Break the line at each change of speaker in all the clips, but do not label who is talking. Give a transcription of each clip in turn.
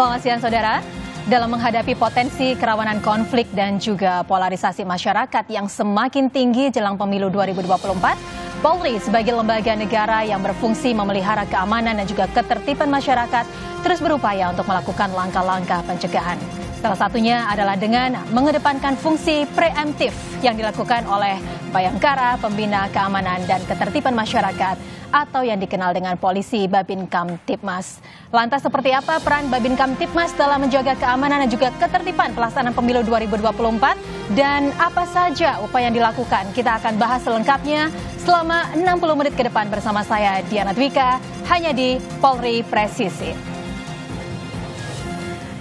Selamat siang saudara. Dalam menghadapi potensi kerawanan konflik dan juga polarisasi masyarakat yang semakin tinggi jelang pemilu 2024, Polri sebagai lembaga negara yang berfungsi memelihara keamanan dan juga ketertiban masyarakat terus berupaya untuk melakukan langkah-langkah pencegahan. Salah satunya adalah dengan mengedepankan fungsi preemptif yang dilakukan oleh Bayangkara Pembina Keamanan dan Ketertiban Masyarakat atau yang dikenal dengan Polisi Babin Kamtibmas. Lantas seperti apa peran Babin Kamtibmas dalam menjaga keamanan dan juga ketertiban pelaksanaan pemilu 2024 dan apa saja upaya yang dilakukan? Kita akan bahas selengkapnya selama 60 menit ke depan bersama saya Diana Dwika hanya di Polri Presisi.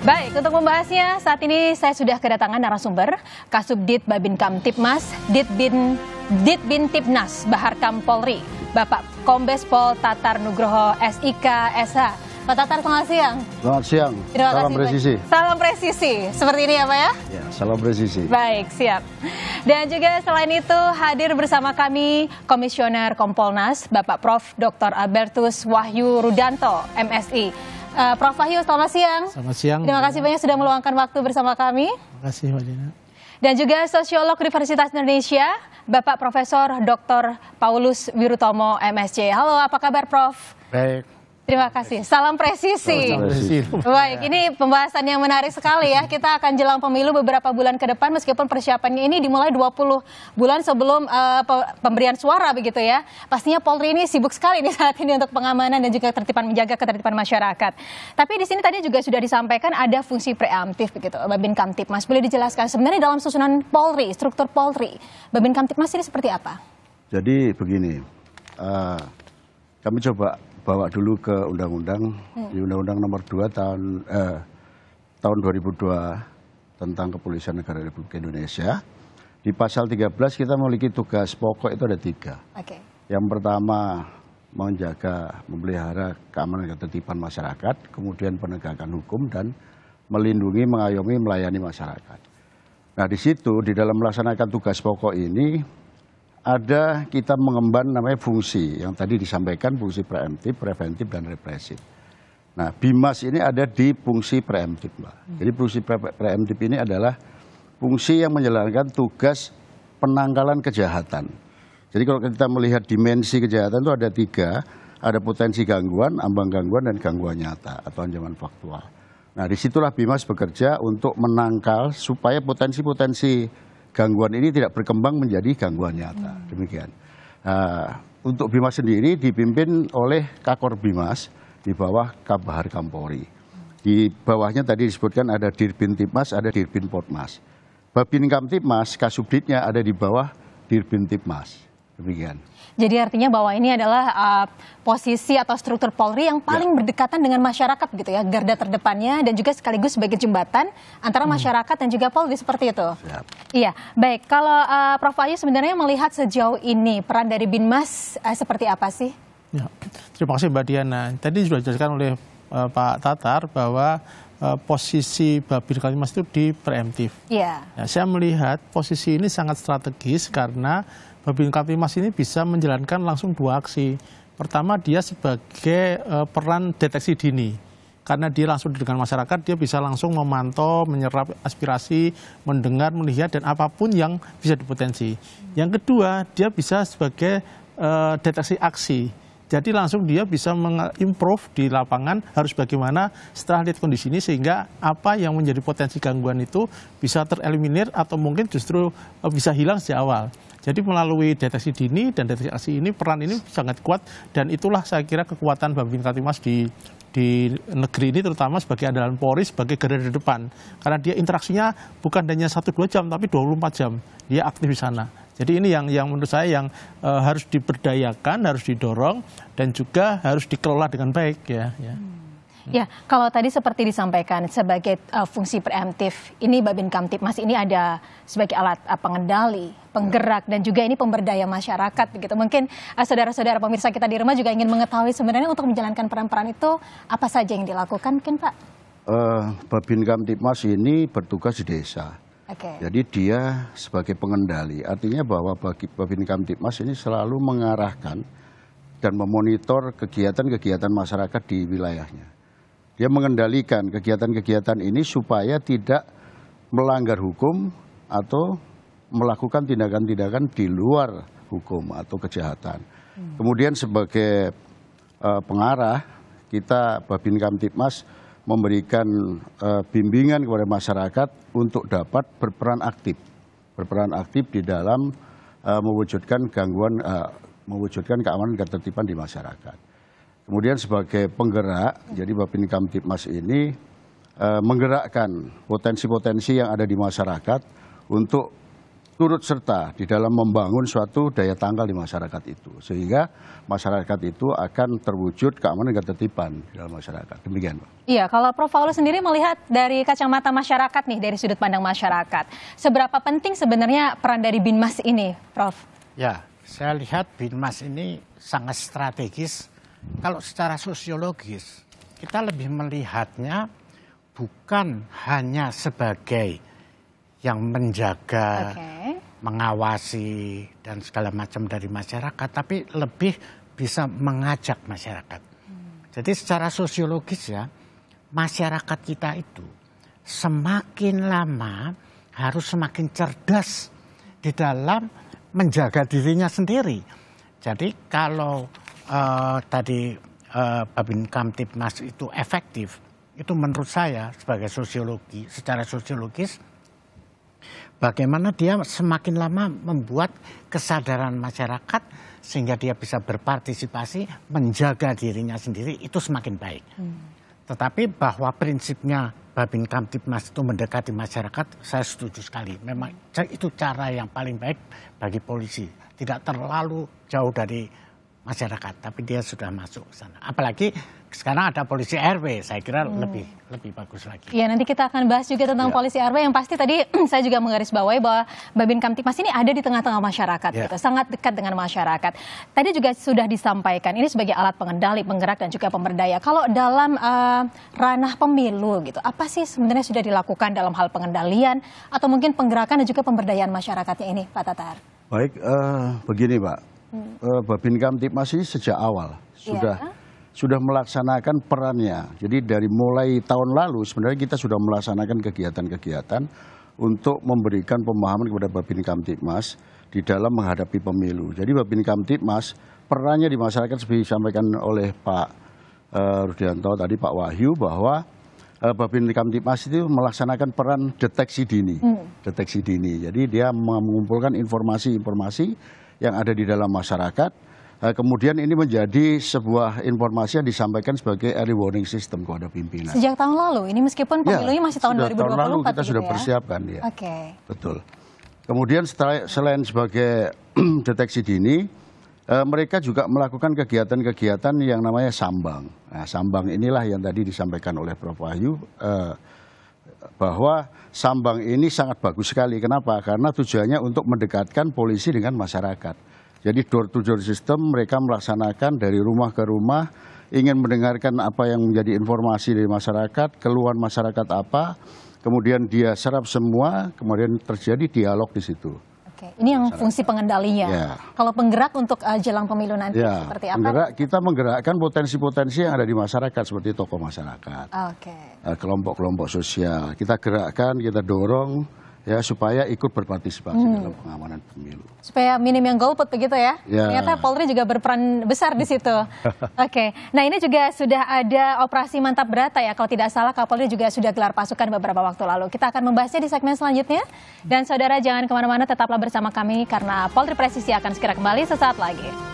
Baik, untuk membahasnya saat ini saya sudah kedatangan narasumber Kasubdit Babin Kamtibmas, Ditbin Tipnas Baharkam Polri, Bapak Kombes Pol Tatar Nugroho SIK SH. Pak Tatar, selamat siang.
Selamat siang. Salam presisi.
Salam presisi. Seperti ini ya Pak ya?
Ya, salam presisi.
Baik, siap. Dan juga selain itu hadir bersama kami Komisioner Kompolnas, Bapak Prof. Dr. Albertus Wahyu Rudanto, MSI. Prof. Wahyu, selamat siang.
Selamat siang.
Terima kasih banyak sudah meluangkan waktu bersama kami.
Terima kasih, Mbak Dina.
Dan juga Sosiolog Universitas Indonesia, Bapak Profesor Dr. Paulus Wirutomo, MSc. Halo, apa kabar Prof?
Baik.
Terima kasih. Salam presisi. Baik, ini pembahasan yang menarik sekali ya. Kita akan jelang pemilu beberapa bulan ke depan meskipun persiapannya ini dimulai 20 bulan sebelum pemberian suara begitu ya. Pastinya Polri ini sibuk sekali nih saat ini untuk pengamanan dan juga menjaga ketertiban masyarakat. Tapi di sini tadi juga sudah disampaikan ada fungsi preemptif begitu, Babin Kamtibmas. Boleh dijelaskan sebenarnya dalam susunan Polri, struktur Polri, Babin Kamtibmas ini seperti apa?
Jadi begini, kami coba bawa dulu ke undang-undang, di Undang-Undang Nomor 2 tahun 2002 tentang Kepolisian Negara Republik Indonesia. Di pasal 13 kita memiliki tugas pokok itu ada 3.
Okay.
Yang pertama menjaga, memelihara keamanan dan ketertiban masyarakat, kemudian penegakan hukum dan melindungi, mengayomi, melayani masyarakat. Nah di situ di dalam melaksanakan tugas pokok ini ada kita mengemban namanya fungsi yang tadi disampaikan, fungsi preemptif, preventif, dan represif. Nah, BIMAS ini ada di fungsi preemptif, Mbak. Jadi fungsi preemptif ini adalah fungsi yang menjalankan tugas penangkalan kejahatan. Jadi kalau kita melihat dimensi kejahatan itu ada 3, ada potensi gangguan, ambang gangguan, dan gangguan nyata atau ancaman faktual. Nah, disitulah BIMAS bekerja untuk menangkal supaya potensi-potensi gangguan ini tidak berkembang menjadi gangguan nyata. Demikian. Untuk BIMAS sendiri dipimpin oleh Kakor BIMAS di bawah Baharkam Polri. Di bawahnya tadi disebutkan ada Dirbin Tipmas, ada Dirbin Potmas. Babin Kamtibmas, Kasubditnya ada di bawah Dirbin Tipmas. Demikian.
Jadi artinya bahwa ini adalah posisi atau struktur Polri yang paling berdekatan dengan masyarakat gitu ya, garda terdepannya dan juga sekaligus sebagai jembatan antara masyarakat dan juga Polri seperti itu.
Siap.
Iya, baik. Kalau Prof. Wahyu sebenarnya melihat sejauh ini peran dari BIMAS seperti apa sih?
Ya, terima kasih Mbak Diana. Tadi sudah dijelaskan oleh Pak Tatar bahwa posisi Babin Kamtibmas itu di preemptif.
Iya.
Ya, saya melihat posisi ini sangat strategis karena Babin Kamtibmas ini bisa menjalankan langsung 2 aksi. Pertama, dia sebagai peran deteksi dini. Karena dia langsung dengan masyarakat, dia bisa langsung memantau, menyerap aspirasi, mendengar, melihat, dan apapun yang bisa dipotensi. Yang kedua, dia bisa sebagai deteksi aksi. Jadi langsung dia bisa mengimprove di lapangan harus bagaimana setelah lihat kondisi ini sehingga apa yang menjadi potensi gangguan itu bisa tereliminir atau mungkin justru bisa hilang sejak awal. Jadi melalui deteksi dini dan deteksi aksi ini peran ini sangat kuat dan itulah saya kira kekuatan Babin Kamtibmas di negeri ini terutama sebagai andalan Polri sebagai garda depan. Karena dia interaksinya bukan hanya 1-2 jam tapi 24 jam dia aktif di sana. Jadi ini yang menurut saya yang harus diberdayakan, harus didorong dan juga harus dikelola dengan baik ya.
Ya, kalau tadi seperti disampaikan sebagai fungsi preemptif, ini Babin Kamtibmas ini ada sebagai alat pengendali, penggerak dan juga ini pemberdaya masyarakat begitu. Mungkin saudara-saudara pemirsa kita di rumah juga ingin mengetahui sebenarnya untuk menjalankan peran-peran itu apa saja yang dilakukan mungkin Pak?
Babin Kamtibmas ini bertugas di desa.
Okay.
Jadi dia sebagai pengendali, artinya bahwa Babin Kamtibmas ini selalu mengarahkan dan memonitor kegiatan-kegiatan masyarakat di wilayahnya. Dia mengendalikan kegiatan-kegiatan ini supaya tidak melanggar hukum atau melakukan tindakan-tindakan di luar hukum atau kejahatan. Kemudian sebagai pengarah, kita Babin Kamtibmas memberikan bimbingan kepada masyarakat untuk dapat berperan aktif di dalam mewujudkan keamanan dan ketertiban di masyarakat. Kemudian sebagai penggerak, jadi Babin Kamtibmas ini menggerakkan potensi-potensi yang ada di masyarakat untuk turut serta di dalam membangun suatu daya tangkal di masyarakat itu. Sehingga masyarakat itu akan terwujud keamanan dan ketertiban di dalam masyarakat. Demikian, Pak.
Iya, kalau Prof. Paulus sendiri melihat dari kacamata masyarakat nih, dari sudut pandang masyarakat, seberapa penting sebenarnya peran dari Binmas ini, Prof?
Ya, saya lihat Binmas ini sangat strategis. Kalau secara sosiologis, kita lebih melihatnya bukan hanya sebagai yang menjaga, mengawasi, dan segala macam dari masyarakat, tapi lebih bisa mengajak masyarakat. Jadi secara sosiologis ya, masyarakat kita itu semakin lama harus semakin cerdas di dalam menjaga dirinya sendiri. Jadi kalau tadi Babin Kamtibmas itu efektif, itu menurut saya sebagai sosiologi, secara sosiologis, bagaimana dia semakin lama membuat kesadaran masyarakat sehingga dia bisa berpartisipasi, menjaga dirinya sendiri, itu semakin baik. Tetapi bahwa prinsipnya Babin Kamtibmas itu mendekati masyarakat, saya setuju sekali. Memang itu cara yang paling baik bagi polisi. Tidak terlalu jauh dari masyarakat, tapi dia sudah masuk ke sana. Apalagi sekarang ada polisi RW, saya kira lebih bagus lagi. Ya,
nanti kita akan bahas juga tentang polisi RW yang pasti tadi saya juga menggarisbawahi bahwa Babin Kamtibmas ini ada di tengah-tengah masyarakat, gitu, sangat dekat dengan masyarakat. Tadi juga sudah disampaikan ini sebagai alat pengendali, penggerak dan juga pemberdaya. Kalau dalam ranah pemilu gitu, apa sih sebenarnya sudah dilakukan dalam hal pengendalian atau mungkin penggerakan dan juga pemberdayaan masyarakatnya ini, Pak Tatar?
Baik, begini Pak. Babin Kamtibmas ini sejak awal sudah melaksanakan perannya. Jadi dari mulai tahun lalu sebenarnya kita sudah melaksanakan kegiatan-kegiatan untuk memberikan pemahaman kepada Babin Kamtibmas di dalam menghadapi pemilu. Jadi Babin Kamtibmas perannya di masyarakat seperti disampaikan oleh Pak Rudianto tadi, Pak Wahyu, bahwa Babin Kamtibmas itu melaksanakan peran deteksi dini. Deteksi dini. Jadi dia mengumpulkan informasi-informasi yang ada di dalam masyarakat, kemudian ini menjadi sebuah informasi yang disampaikan sebagai early warning system kepada pimpinan.
Sejak tahun lalu, ini meskipun pemilunya masih tahun 2024.
Tahun lalu kita sudah persiapkan ya. Betul. Kemudian selain sebagai deteksi dini, mereka juga melakukan kegiatan-kegiatan yang namanya sambang. Nah, sambang inilah yang tadi disampaikan oleh Prof. Wahyu, bahwa sambang ini sangat bagus sekali. Kenapa? Karena tujuannya untuk mendekatkan polisi dengan masyarakat. Jadi door to door system, mereka melaksanakan dari rumah ke rumah, ingin mendengarkan apa yang menjadi informasi dari masyarakat, keluhan masyarakat apa, kemudian dia serap semua, kemudian terjadi dialog di situ.
Ini yang fungsi pengendalinya. Kalau penggerak untuk jelang pemilu nanti seperti apa?
Kita menggerakkan potensi-potensi yang ada di masyarakat seperti tokoh masyarakat, kelompok-kelompok sosial. Kita gerakkan, kita dorong ya supaya ikut berpartisipasi dalam pengamanan pemilu.
Supaya minim yang golput begitu ya? Ternyata Polri juga berperan besar di situ. Nah ini juga sudah ada operasi Mantap Berata ya, kalau tidak salah Kapolri juga sudah gelar pasukan beberapa waktu lalu. Kita akan membahasnya di segmen selanjutnya. Dan saudara jangan kemana-mana, tetaplah bersama kami karena Polri Presisi akan segera kembali sesaat lagi.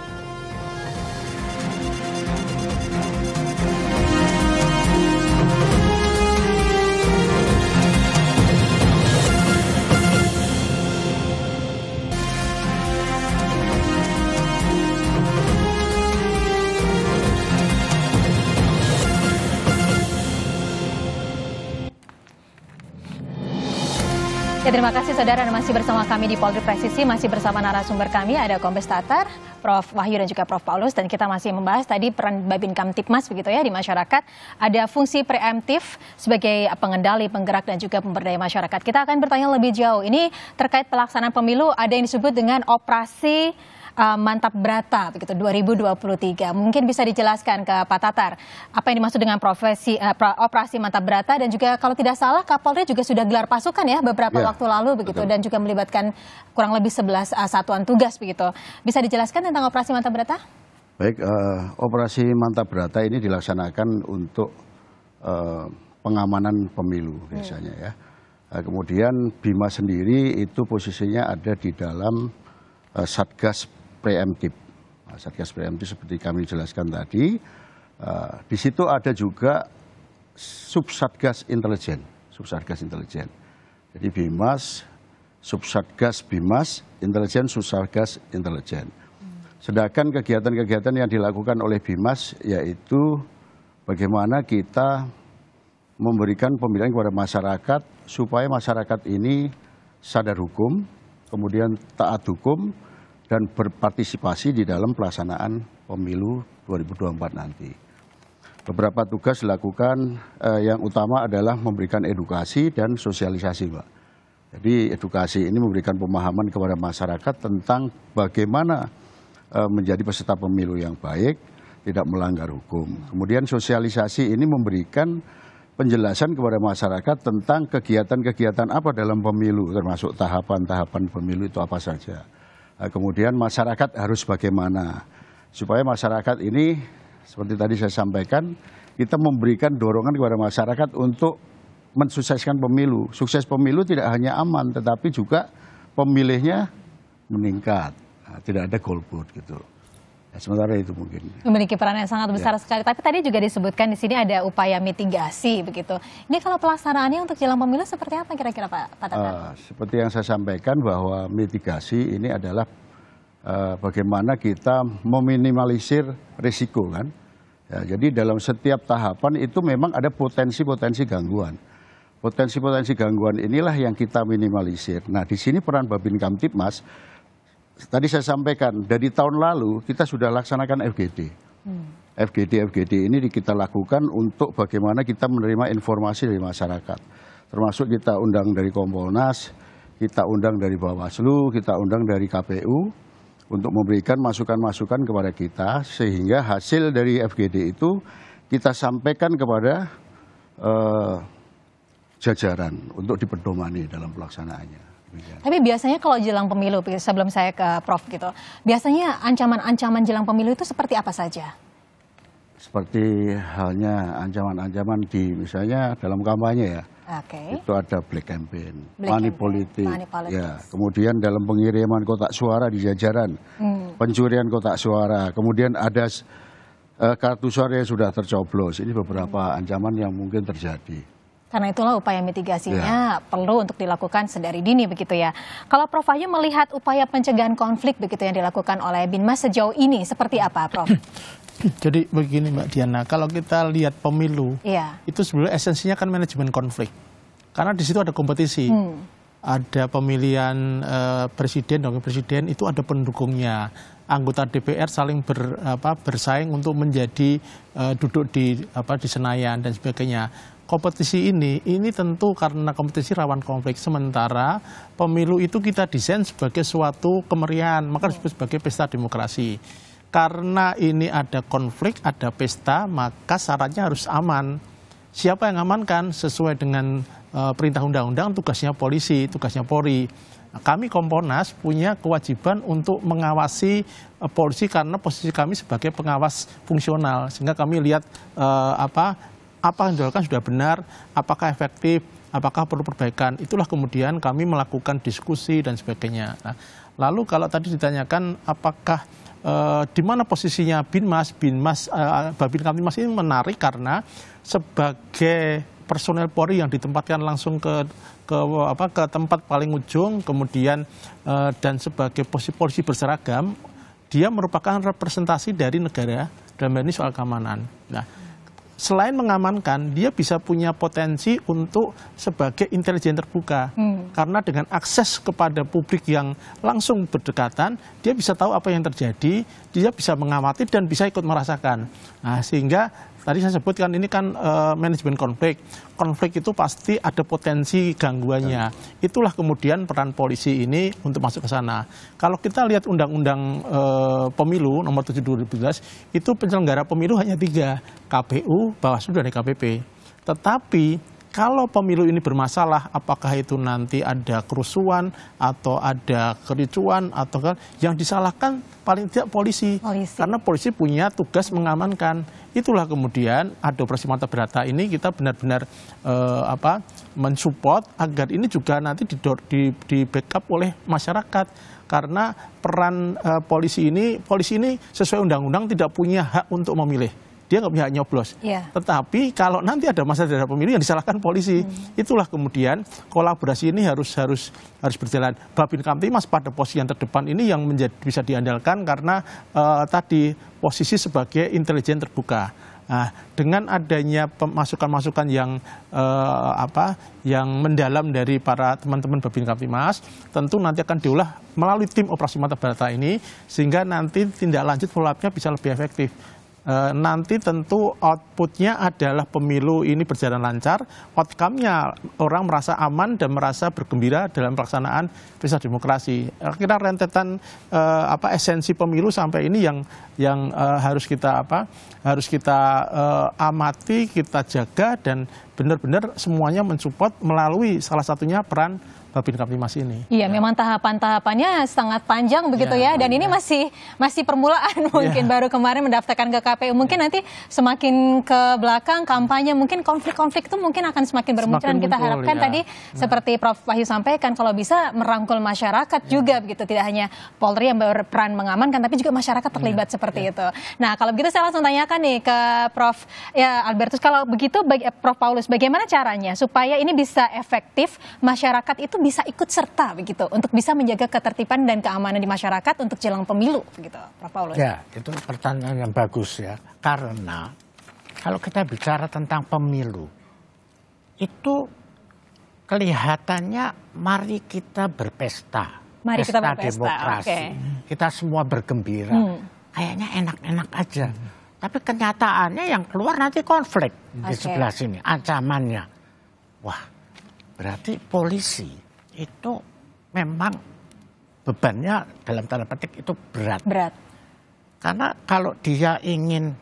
Ya, terima kasih saudara masih bersama kami di Polri Presisi, masih bersama narasumber kami ada Kombes Tatar, Prof. Wahyu dan juga Prof. Paulus, dan kita masih membahas tadi peran Babin Kamtibmas begitu ya di masyarakat. Ada fungsi preemptif sebagai pengendali, penggerak dan juga pemberdaya masyarakat. Kita akan bertanya lebih jauh. Ini terkait pelaksanaan pemilu, ada yang disebut dengan operasi Mantap Brata begitu 2023. Mungkin bisa dijelaskan ke Pak Tatar apa yang dimaksud dengan operasi Mantap Brata, dan juga kalau tidak salah Kapolri juga sudah gelar pasukan ya beberapa waktu lalu begitu, dan juga melibatkan kurang lebih 11 satuan tugas begitu. Bisa dijelaskan tentang operasi Mantap Brata?
Baik, operasi Mantap Brata ini dilaksanakan untuk pengamanan pemilu biasanya ya. Kemudian BIMA sendiri itu posisinya ada di dalam Satgas Preemptif. Satgas Preemptif seperti kami jelaskan tadi. Di situ ada juga Subsatgas Intelijen. Jadi BIMAS, Subsatgas BIMAS, Intelijen, Subsatgas Intelijen. Sedangkan kegiatan-kegiatan yang dilakukan oleh BIMAS yaitu bagaimana kita memberikan pembinaan kepada masyarakat supaya masyarakat ini sadar hukum, kemudian taat hukum, dan berpartisipasi di dalam pelaksanaan pemilu 2024 nanti. Beberapa tugas dilakukan, yang utama adalah memberikan edukasi dan sosialisasi, Pak. Jadi edukasi ini memberikan pemahaman kepada masyarakat tentang bagaimana menjadi peserta pemilu yang baik, tidak melanggar hukum. Kemudian sosialisasi ini memberikan penjelasan kepada masyarakat tentang kegiatan-kegiatan apa dalam pemilu, termasuk tahapan-tahapan pemilu itu apa saja. Kemudian masyarakat harus bagaimana, supaya masyarakat ini, seperti tadi saya sampaikan, kita memberikan dorongan kepada masyarakat untuk mensukseskan pemilu. Sukses pemilu tidak hanya aman, tetapi juga pemilihnya meningkat, tidak ada golput gitu. Sementara itu mungkin
memiliki peran yang sangat besar sekali. Tapi tadi juga disebutkan di sini ada upaya mitigasi begitu. Ini kalau pelaksanaannya untuk jelang pemilu seperti apa kira-kira Pak Tatar?
Seperti yang saya sampaikan bahwa mitigasi ini adalah bagaimana kita meminimalisir risiko kan. Ya, jadi dalam setiap tahapan itu memang ada potensi-potensi gangguan. Potensi-potensi gangguan inilah yang kita minimalisir. Nah di sini peran Babin Kamtibmas. Tadi saya sampaikan, dari tahun lalu kita sudah laksanakan FGD. FGD ini kita lakukan untuk bagaimana kita menerima informasi dari masyarakat. Termasuk kita undang dari Kompolnas, kita undang dari Bawaslu, kita undang dari KPU untuk memberikan masukan-masukan kepada kita, sehingga hasil dari FGD itu kita sampaikan kepada jajaran untuk dipedomani dalam pelaksanaannya.
Tapi biasanya kalau jelang pemilu, sebelum saya ke Prof gitu, biasanya ancaman-ancaman jelang pemilu itu seperti apa saja?
Seperti halnya ancaman-ancaman di misalnya dalam kampanye ya. Itu ada black campaign, money politik. Ya, kemudian dalam pengiriman kotak suara di jajaran, pencurian kotak suara, kemudian ada kartu suara yang sudah tercoblos. Ini beberapa ancaman yang mungkin terjadi.
Karena itulah upaya mitigasinya perlu untuk dilakukan sedari dini begitu ya. Kalau Prof Wahyu melihat upaya pencegahan konflik begitu yang dilakukan oleh BINMAS sejauh ini seperti apa, Prof?
Jadi begini Mbak Diana, kalau kita lihat pemilu, itu sebenarnya esensinya kan manajemen konflik. Karena di situ ada kompetisi. Ada pemilihan presiden, wakil presiden, itu ada pendukungnya. Anggota DPR saling bersaing untuk menjadi duduk di Senayan dan sebagainya. Kompetisi ini tentu karena kompetisi rawan konflik. Sementara pemilu itu kita desain sebagai suatu kemeriahan, maka disebut sebagai pesta demokrasi. Karena ini ada konflik, ada pesta, maka syaratnya harus aman. Siapa yang amankan? Sesuai dengan perintah undang-undang, tugasnya polisi, tugasnya Polri. Nah, kami Kompolnas punya kewajiban untuk mengawasi polisi karena posisi kami sebagai pengawas fungsional. Sehingga kami lihat apa yang dilakukan sudah benar, apakah efektif, apakah perlu perbaikan. Itulah kemudian kami melakukan diskusi dan sebagainya. Nah, lalu kalau tadi ditanyakan apakah di mana posisinya BINMAS, Babin Kamtibmas ini menarik karena sebagai personel Polri yang ditempatkan langsung ke tempat paling ujung, kemudian dan sebagai polisi berseragam, dia merupakan representasi dari negara dalam hal ini soal keamanan. Nah, selain mengamankan, dia bisa punya potensi untuk sebagai intelijen terbuka. Karena dengan akses kepada publik yang langsung berdekatan, dia bisa tahu apa yang terjadi, dia bisa mengamati dan bisa ikut merasakan. Nah, sehingga Tadi saya sebutkan ini kan manajemen konflik. Konflik itu pasti ada potensi gangguannya. Itulah kemudian peran polisi ini untuk masuk ke sana. Kalau kita lihat Undang-Undang Pemilu nomor 7 2012, itu penyelenggara pemilu hanya 3, KPU, Bawaslu, dan DKPP. Tetapi kalau pemilu ini bermasalah, apakah itu nanti ada kerusuhan atau ada kericuan atau yang disalahkan paling tidak polisi. Karena polisi punya tugas mengamankan. Itulah kemudian ada operasi mata berata ini kita benar-benar mensupport agar ini juga nanti di backup oleh masyarakat. Karena peran polisi ini sesuai undang-undang tidak punya hak untuk memilih. Dia nggak punya hak nyoblos. Tetapi kalau nanti ada masalah dalam pemilu yang disalahkan polisi, itulah kemudian kolaborasi ini harus berjalan. Babin Kamtibmas pada posisi yang terdepan ini yang bisa diandalkan karena tadi posisi sebagai intelijen terbuka. Nah, dengan adanya masukan-masukan yang mendalam dari para teman-teman Babin Kamtibmas, tentu nanti akan diolah melalui tim operasi mata berata ini sehingga nanti tindak lanjut follow up-nya bisa lebih efektif. Nanti tentu outputnya adalah pemilu ini berjalan lancar, outcome-nya orang merasa aman dan merasa bergembira dalam pelaksanaan pesta demokrasi. Kira rentetan esensi pemilu sampai ini yang harus kita amati, kita jaga dan benar-benar semuanya mensupport melalui salah satunya peran Babin Kamtibmas ini. Iya, memang tahapan-tahapannya sangat panjang begitu ya, dan ini masih permulaan mungkin baru kemarin mendaftarkan ke KPU. Mungkin nanti semakin ke belakang kampanye mungkin konflik-konflik itu mungkin akan semakin bermunculan. Kita harapkan tadi seperti Prof. Wahyu sampaikan kalau bisa merangkul masyarakat juga begitu, tidak hanya Polri yang berperan mengamankan tapi juga masyarakat terlibat seperti itu. Nah, kalau begitu saya langsung tanyakan nih ke Prof. Albertus, kalau begitu Prof. Paulus, bagaimana caranya supaya ini bisa efektif, masyarakat itu bisa ikut serta begitu untuk bisa menjaga ketertiban dan keamanan di masyarakat untuk jelang pemilu begitu, Prof. Paulus? Ya, itu pertanyaan yang bagus ya. Karena kalau kita bicara tentang pemilu, itu kelihatannya mari kita berpesta. Mari kita berpesta, demokrasi. Kita semua bergembira. Kayaknya enak-enak aja. Tapi kenyataannya yang keluar nanti konflik di sebelah sini, ancamannya. Wah, berarti polisi itu memang bebannya dalam tanda petik itu berat. Karena kalau dia ingin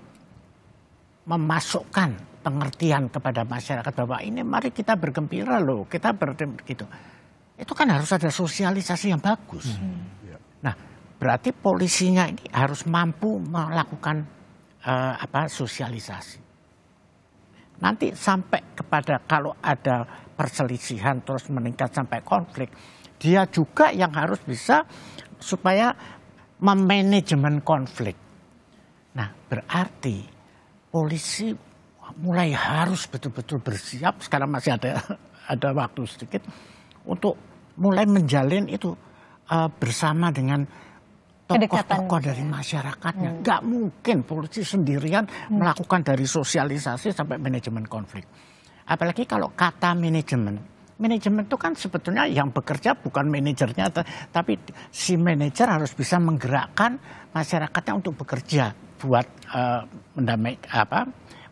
memasukkan pengertian kepada masyarakat bahwa ini mari kita bergembira loh, kita gitu. Itu kan harus ada sosialisasi yang bagus. Nah, berarti polisinya ini harus mampu melakukan sosialisasi. Nanti sampai kepada kalau ada perselisihan terus meningkat sampai konflik, dia juga yang harus bisa supaya memanajemen konflik. Nah, berarti polisi mulai harus betul-betul bersiap, sekarang masih ada waktu sedikit untuk mulai menjalin itu bersama dengan tokoh-tokoh dari masyarakatnya. Nggak mungkin polisi sendirian melakukan dari sosialisasi sampai manajemen konflik. Apalagi kalau kata manajemen itu kan sebetulnya yang bekerja bukan manajernya, tapi si manajer harus bisa menggerakkan masyarakatnya untuk bekerja buat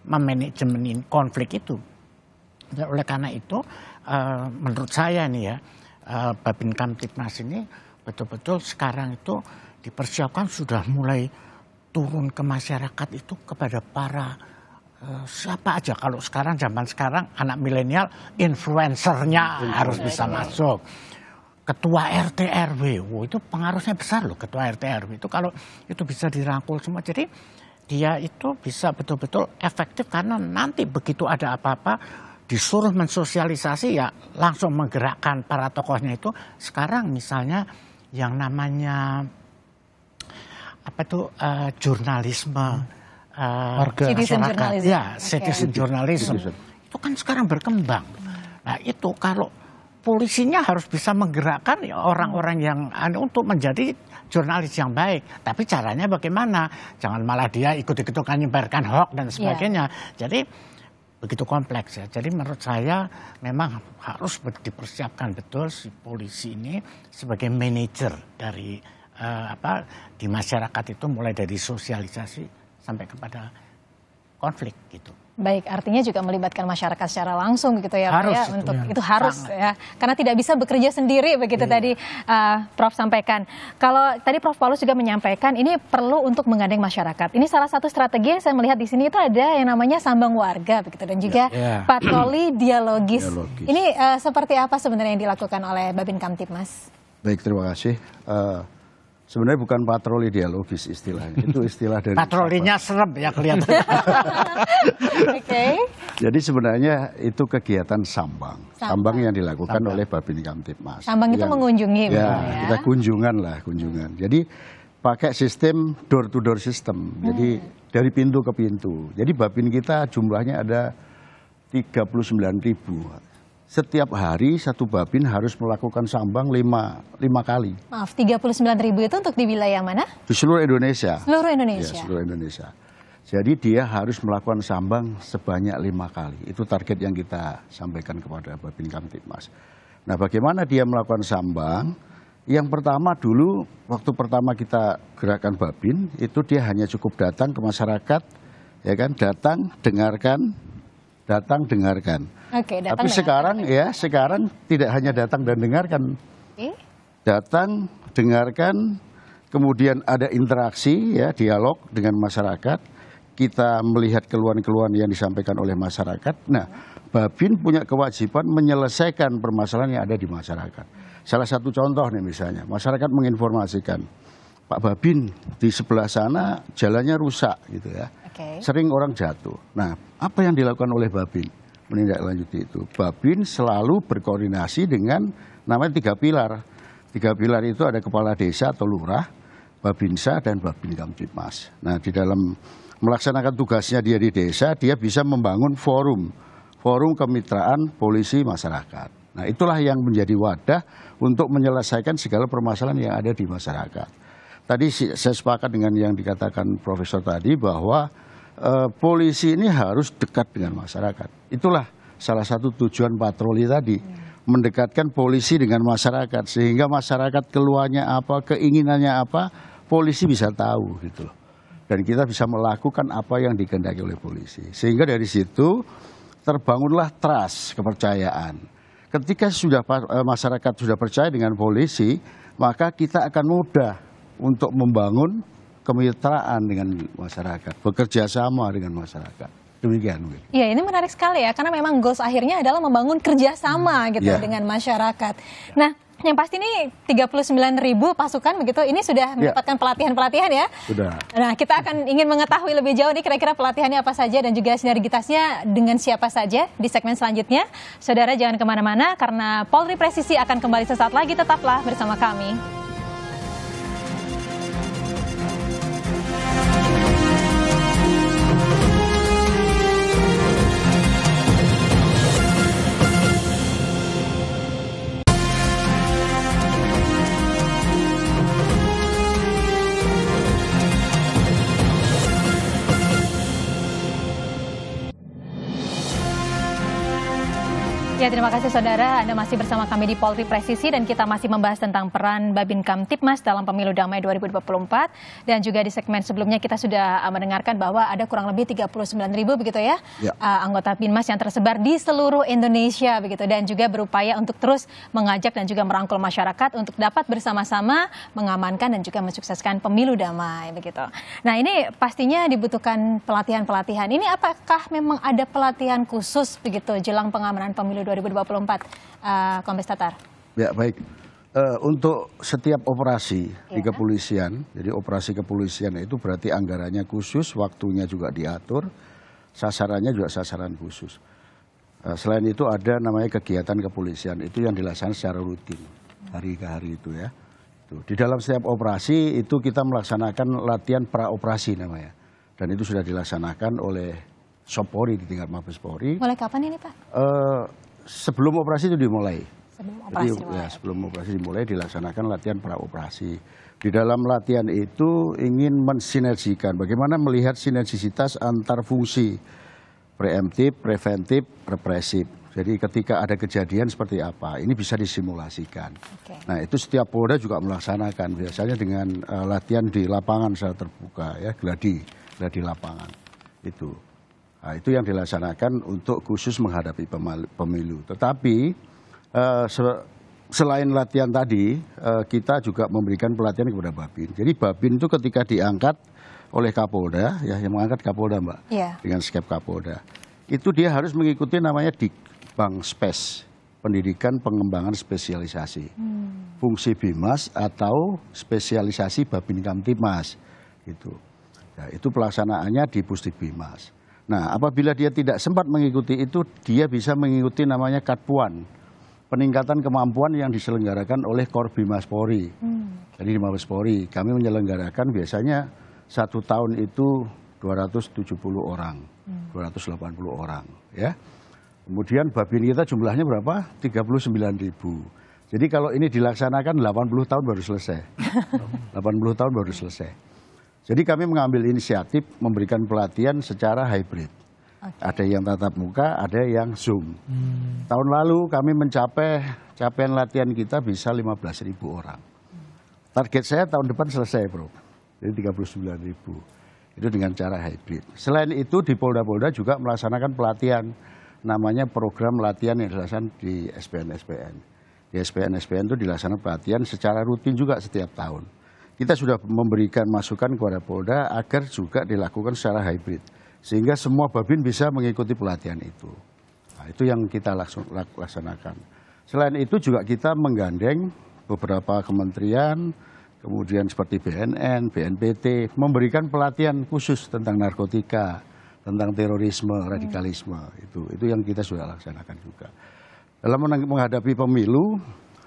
memanajemen konflik itu. Dan oleh karena itu, menurut saya nih ya, Babin Kamtibmas ini betul-betul sekarang itu dipersiapkan sudah mulai turun ke masyarakat itu kepada para siapa aja. Kalau sekarang zaman sekarang anak milenial influencernya harus bisa masuk. Ketua RT RW, itu pengaruhnya besar loh ketua RT RW itu kalau itu bisa dirangkul semua. Jadi dia itu bisa betul-betul efektif karena nanti begitu ada apa-apa disuruh mensosialisasi ya langsung menggerakkan para tokohnya itu. Sekarang misalnya yang namanya jurnalisme masyarakat, citizen journalism itu kan sekarang berkembang. Nah itu kalau polisinya harus bisa menggerakkan orang-orang yang untuk menjadi jurnalis yang baik. Tapi caranya bagaimana? Jangan malah dia ikut-ikutan menyebarkan hoax dan sebagainya. Jadi begitu kompleks ya. Jadi menurut saya memang harus dipersiapkan betul si polisi ini sebagai manajer dari di masyarakat itu mulai dari sosialisasi sampai kepada
konflik gitu.
Baik, artinya juga melibatkan masyarakat secara langsung gitu ya,
harus,
Pak ya,
itu
untuk
ya.
itu harus
Sangat.
ya, karena tidak bisa bekerja sendiri begitu tadi Prof sampaikan. Kalau tadi Prof Paulus juga menyampaikan ini perlu untuk menggandeng masyarakat. Ini salah satu strategi yang saya melihat di sini itu ada yang namanya sambang warga begitu dan juga patroli dialogis. Ini seperti apa sebenarnya yang dilakukan oleh Babin Kamtibmas?
Baik, terima kasih. Sebenarnya bukan patroli dialogis istilahnya, itu istilah dari
patrolinya serem ya kelihatan.
Oke.
Jadi sebenarnya itu kegiatan sambang yang dilakukan oleh Babin Kamtibmas.
Sambang itu mengunjungi,
ya, kita kunjungan. Jadi pakai sistem door to door system, jadi dari pintu ke pintu. Jadi Babin kita jumlahnya ada 39.000. Setiap hari satu Babin harus melakukan sambang 5 kali.
Maaf, 39.000 itu untuk di wilayah mana?
Di seluruh Indonesia.
Seluruh Indonesia.
Ya, seluruh Indonesia. Jadi dia harus melakukan sambang sebanyak 5 kali. Itu target yang kita sampaikan kepada Babin Kamtibmas. Nah, bagaimana dia melakukan sambang? Yang pertama dulu, waktu pertama kita gerakan Babin, itu dia hanya cukup datang ke masyarakat, ya kan? Datang, dengarkan.
Oke,
tapi sekarang tidak hanya datang dan dengarkan. Datang, dengarkan, kemudian ada interaksi, ya, dialog dengan masyarakat. Kita melihat keluhan-keluhan yang disampaikan oleh masyarakat. Nah, Babin punya kewajiban menyelesaikan permasalahan yang ada di masyarakat. Salah satu contoh nih misalnya, masyarakat menginformasikan, Pak Babin di sebelah sana jalannya rusak gitu ya. Sering orang jatuh. Nah, apa yang dilakukan oleh Babin? Menindaklanjuti itu. Babin selalu berkoordinasi dengan namanya 3 pilar. 3 pilar itu ada kepala desa atau lurah, Babinsa dan Babin Kamtibmas. Nah, di dalam melaksanakan tugasnya dia di desa, dia bisa membangun forum kemitraan polisi masyarakat. Nah, itulah yang menjadi wadah untuk menyelesaikan segala permasalahan yang ada di masyarakat. Tadi saya sepakat dengan yang dikatakan Profesor tadi bahwa polisi ini harus dekat dengan masyarakat. Itulah salah satu tujuan patroli tadi, mendekatkan polisi dengan masyarakat sehingga masyarakat keluarnya apa, keinginannya apa, polisi bisa tahu gitu loh. Dan kita bisa melakukan apa yang dikehendaki oleh polisi. Sehingga dari situ terbangunlah trust, kepercayaan. Ketika masyarakat sudah percaya dengan polisi, maka kita akan mudah untuk membangun kemitraan dengan masyarakat, bekerja sama dengan masyarakat. Demikian.
Iya, ini menarik sekali ya, karena memang goals akhirnya adalah membangun kerjasama gitu dengan masyarakat. Nah, yang pasti ini 39.000 pasukan begitu, ini sudah mendapatkan pelatihan-pelatihan ya?
Sudah.
Nah, kita akan ingin mengetahui lebih jauh nih kira-kira pelatihannya apa saja dan juga sinergitasnya dengan siapa saja di segmen selanjutnya. Saudara jangan kemana-mana karena Polri Presisi akan kembali sesaat lagi, tetaplah bersama kami. Ya, terima kasih saudara, Anda masih bersama kami di Polri Presisi dan kita masih membahas tentang peran Babin Kamtibmas dalam Pemilu Damai 2024. Dan juga di segmen sebelumnya kita sudah mendengarkan bahwa ada kurang lebih 39.000 begitu ya, anggota Binmas yang tersebar di seluruh Indonesia begitu, dan juga berupaya untuk terus mengajak dan juga merangkul masyarakat untuk dapat bersama-sama mengamankan dan juga mensukseskan Pemilu Damai begitu. Nah, ini pastinya dibutuhkan pelatihan-pelatihan. Ini apakah memang ada pelatihan khusus begitu jelang pengamanan Pemilu 2024, Kombes Tatar?
Ya, baik. Untuk setiap operasi di kepolisian, jadi operasi kepolisian itu berarti anggarannya khusus, waktunya juga diatur, sasarannya juga sasaran khusus. Selain itu ada namanya kegiatan kepolisian, itu yang dilaksanakan secara rutin, hari ke hari itu ya. Di dalam setiap operasi itu kita melaksanakan latihan pra-operasi namanya. Dan itu sudah dilaksanakan oleh Sopori di tingkat Mabes Polri.
Mulai kapan ini Pak?
Sebelum operasi itu dimulai.
Sebelum
operasi dimulai dilaksanakan latihan pra-operasi. Di dalam latihan itu ingin mensinergikan bagaimana melihat sinergisitas antar fungsi preemptif, preventif, represif. Jadi ketika ada kejadian seperti apa, ini bisa disimulasikan. Nah, itu setiap Polda juga melaksanakan biasanya dengan latihan di lapangan secara terbuka ya, gladi lapangan itu. Nah, itu yang dilaksanakan untuk khusus menghadapi pemilu. Tetapi selain latihan tadi, kita juga memberikan pelatihan kepada Babin. Jadi Babin itu ketika diangkat oleh Kapolda, ya yang mengangkat Kapolda Mbak, dengan skep Kapolda, itu dia harus mengikuti namanya Dikbangspes, pendidikan pengembangan spesialisasi, fungsi Bimas atau spesialisasi Babin Kamtibmas, gitu. Nah, itu pelaksanaannya di Pusdik Bimas. Nah, apabila dia tidak sempat mengikuti itu, dia bisa mengikuti namanya Katpuan, peningkatan kemampuan yang diselenggarakan oleh Korbimas Polri. Jadi di Mabes Polri, kami menyelenggarakan biasanya 1 tahun itu 270 orang, 280 orang, ya. Kemudian Babin kita jumlahnya berapa? 39.000. Jadi kalau ini dilaksanakan 80 tahun baru selesai. 80 tahun baru selesai. Jadi kami mengambil inisiatif memberikan pelatihan secara hybrid. Ada yang tatap muka, ada yang Zoom. Tahun lalu kami mencapai capaian latihan kita bisa 15.000 orang. Target saya tahun depan selesai, Bro. Jadi 39.000. Itu dengan cara hybrid. Selain itu di Polda-Polda juga melaksanakan pelatihan. Namanya program latihan yang dilaksanakan di SPN-SPN. Di SPN-SPN itu dilaksanakan pelatihan secara rutin juga setiap tahun. Kita sudah memberikan masukan kepada Polda agar juga dilakukan secara hybrid. Sehingga semua Babin bisa mengikuti pelatihan itu. Nah, itu yang kita laksanakan. Selain itu juga kita menggandeng beberapa kementerian, kemudian seperti BNN, BNPT, memberikan pelatihan khusus tentang narkotika, tentang terorisme, radikalisme, itu yang kita sudah laksanakan juga. Dalam menghadapi pemilu,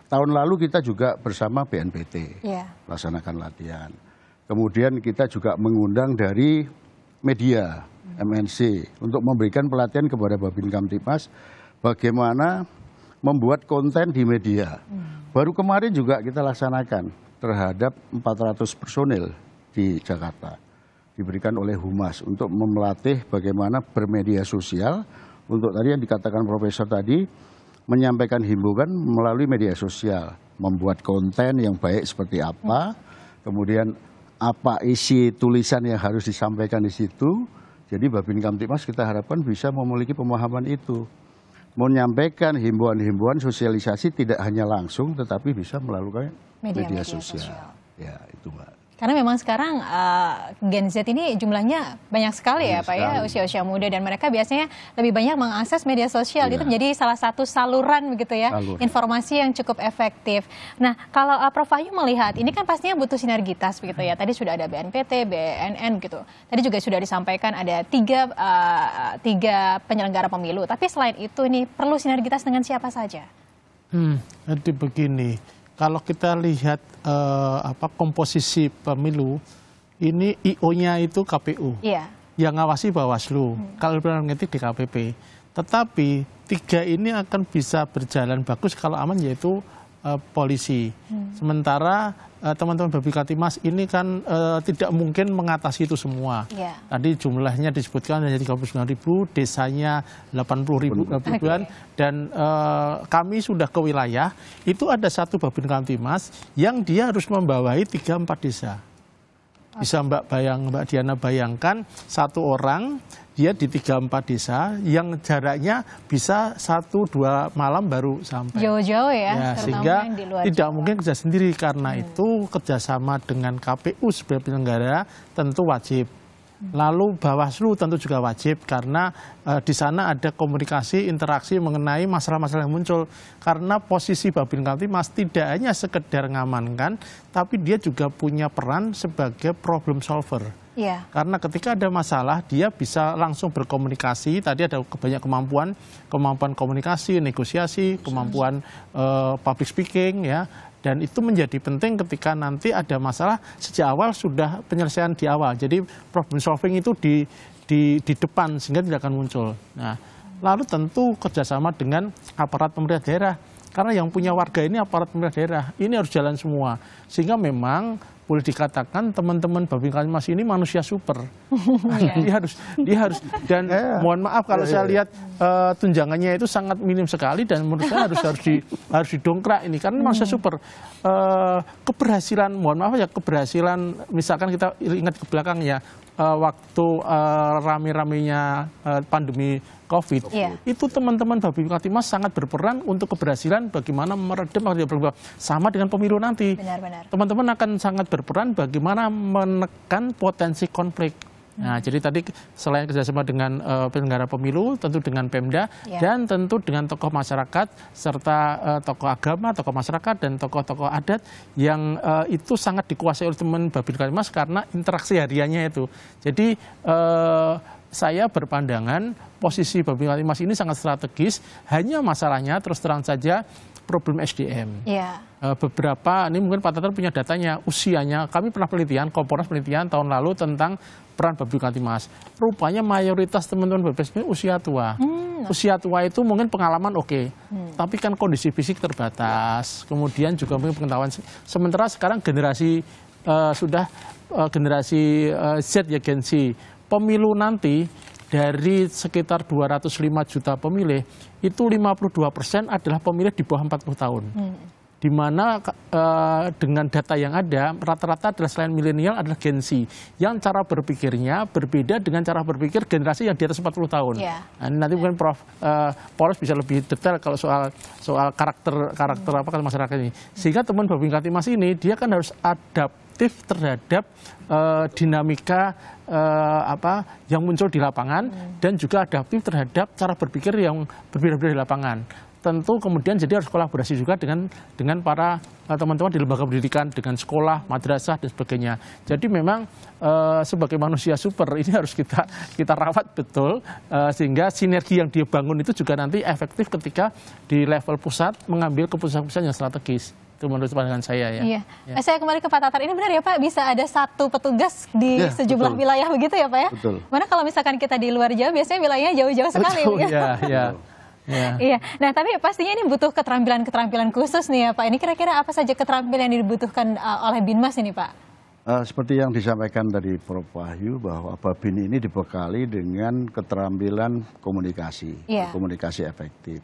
tahun lalu kita juga bersama BNPT laksanakan latihan. Kemudian kita juga mengundang dari media, MNC, untuk memberikan pelatihan kepada Babin Kamtibmas bagaimana membuat konten di media. Baru kemarin juga kita laksanakan terhadap 400 personil di Jakarta. Diberikan oleh Humas untuk melatih bagaimana bermedia sosial untuk tadi yang dikatakan Profesor tadi, menyampaikan himbauan melalui media sosial, membuat konten yang baik seperti apa, kemudian apa isi tulisan yang harus disampaikan di situ. Jadi Babin Kamtibmas kita harapkan bisa memiliki pemahaman itu, menyampaikan himbauan-himbauan sosialisasi tidak hanya langsung tetapi bisa melalui media sosial. Ya, itu Mbak.
Karena memang sekarang Gen Z ini jumlahnya banyak sekali ya Pak ya, usia-usia muda, dan mereka biasanya lebih banyak mengakses media sosial. Itu menjadi salah satu saluran begitu ya, informasi yang cukup efektif. Nah, kalau Prof Wahyu melihat ini kan pastinya butuh sinergitas begitu ya. Tadi sudah ada BNPT, BNN gitu. Tadi juga sudah disampaikan ada tiga penyelenggara pemilu. Tapi selain itu ini perlu sinergitas dengan siapa saja?
Jadi begini. Kalau kita lihat komposisi pemilu, ini IO-nya itu KPU, yang ngawasi Bawaslu, kalau ngetik DKPP. Tetapi 3 ini akan bisa berjalan bagus kalau aman, yaitu polisi. Sementara teman-teman Babin Kamtibmas ini kan tidak mungkin mengatasi itu semua. Tadi jumlahnya disebutkan hanya 39.000, desanya 80.000-an, dan kami sudah ke wilayah, itu ada satu Babin Kamtibmas yang dia harus membawahi 3-4 desa. Bisa Mbak Diana bayangkan, satu orang dia di 3-4 desa yang jaraknya bisa 1-2 malam baru sampai. Jauh-jauh ya sehingga tidak mungkin kerja sendiri. Karena itu kerjasama dengan KPU sebagai penyelenggara tentu wajib. Lalu Bawaslu tentu juga wajib, karena di sana ada komunikasi, interaksi mengenai masalah-masalah yang muncul. Karena posisi Babin Kamtibmas tidak hanya sekedar ngamankan, tapi dia juga punya peran sebagai problem solver. Karena ketika ada masalah, dia bisa langsung berkomunikasi. Tadi ada banyak kemampuan komunikasi, negosiasi, kemampuan public speaking, ya. Dan itu menjadi penting ketika nanti ada masalah, sejak awal sudah penyelesaian di awal. Jadi problem solving itu di depan sehingga tidak akan muncul. Nah, lalu tentu kerjasama dengan aparat pemerintah daerah. Karena yang punya warga ini aparat pemerintah daerah. Ini harus jalan semua. Sehingga memang boleh dikatakan teman-teman Babin Kamtibmas ini manusia super. Dia harus dan mohon maaf kalau saya lihat tunjangannya itu sangat minim sekali, dan menurut saya harus didongkrak ini karena manusia super. Keberhasilan, mohon maaf ya, keberhasilan misalkan kita ingat ke belakang ya, waktu rame-ramenya pandemi COVID, itu teman-teman Babin Kamtipmas sangat berperan untuk keberhasilan bagaimana meredam sama dengan pemilu nanti. Teman-teman akan sangat berperan bagaimana menekan potensi konflik. Nah, jadi tadi selain kerjasama dengan penyelenggara pemilu, tentu dengan Pemda, dan tentu dengan tokoh masyarakat, serta tokoh agama, tokoh masyarakat, dan tokoh-tokoh adat yang itu sangat dikuasai oleh teman Babin Kamtipmas karena interaksi hariannya itu. Jadi saya berpandangan posisi Babin Kamtipmas ini sangat strategis, hanya masalahnya terus terang saja problem SDM. Beberapa, ini mungkin Pak Tatar punya datanya, usianya, kami pernah penelitian, Komponas penelitian tahun lalu tentang peran Babin Kamtipmas. Rupanya mayoritas teman-teman Babin ini usia tua. Usia tua itu mungkin pengalaman tapi kan kondisi fisik terbatas, kemudian juga mungkin pengetahuan. Sementara sekarang generasi generasi Z ya, Gen Z, pemilu nanti dari sekitar 205 juta pemilih, itu 52% adalah pemilih di bawah 40 tahun. Di mana dengan data yang ada, rata-rata adalah selain milenial adalah Gen Z, yang cara berpikirnya berbeda dengan cara berpikir generasi yang di atas 40 tahun. Nah, nanti mungkin Prof. Polres bisa lebih detail kalau soal karakter apa kalau masyarakat ini. Sehingga teman Babin Kamtipmas ini, dia kan harus adaptif terhadap dinamika yang muncul di lapangan, dan juga adaptif terhadap cara berpikir yang berbeda-beda di lapangan. Tentu kemudian jadi harus kolaborasi juga dengan para teman-teman di lembaga pendidikan, dengan sekolah, madrasah, dan sebagainya. Jadi memang sebagai manusia super ini harus kita rawat betul, sehingga sinergi yang dia bangun itu juga nanti efektif ketika di level pusat mengambil keputusan-keputusan yang strategis. Itu menurut pandangan saya ya.
Saya kembali ke Pak Tatar. Ini benar ya Pak, bisa ada satu petugas di sejumlah wilayah begitu ya Pak ya?
Betul.
Mana kalau misalkan kita di luar Jawa, biasanya wilayahnya jauh-jauh sekali. Iya. Nah, tapi pastinya ini butuh keterampilan khusus nih ya Pak. Ini kira-kira apa saja keterampilan yang dibutuhkan oleh Binmas ini Pak?
Seperti yang disampaikan tadi Prof. Wahyu, bahwa Babin ini dibekali dengan keterampilan komunikasi, komunikasi efektif.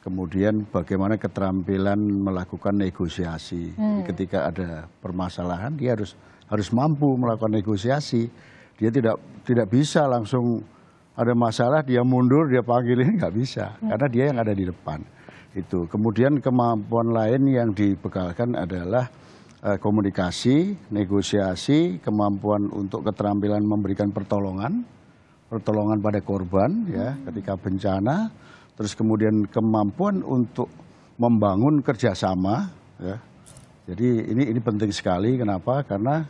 Kemudian bagaimana keterampilan melakukan negosiasi. Jadi ketika ada permasalahan, dia harus mampu melakukan negosiasi. Dia tidak bisa langsung ada masalah dia mundur, dia panggilin, nggak bisa, karena dia yang ada di depan. Itu. Kemudian kemampuan lain yang dibekalkan adalah komunikasi, negosiasi, kemampuan untuk keterampilan memberikan pertolongan pada korban ya ketika bencana, terus kemudian kemampuan untuk membangun kerjasama ya. Jadi ini penting sekali. Kenapa? Karena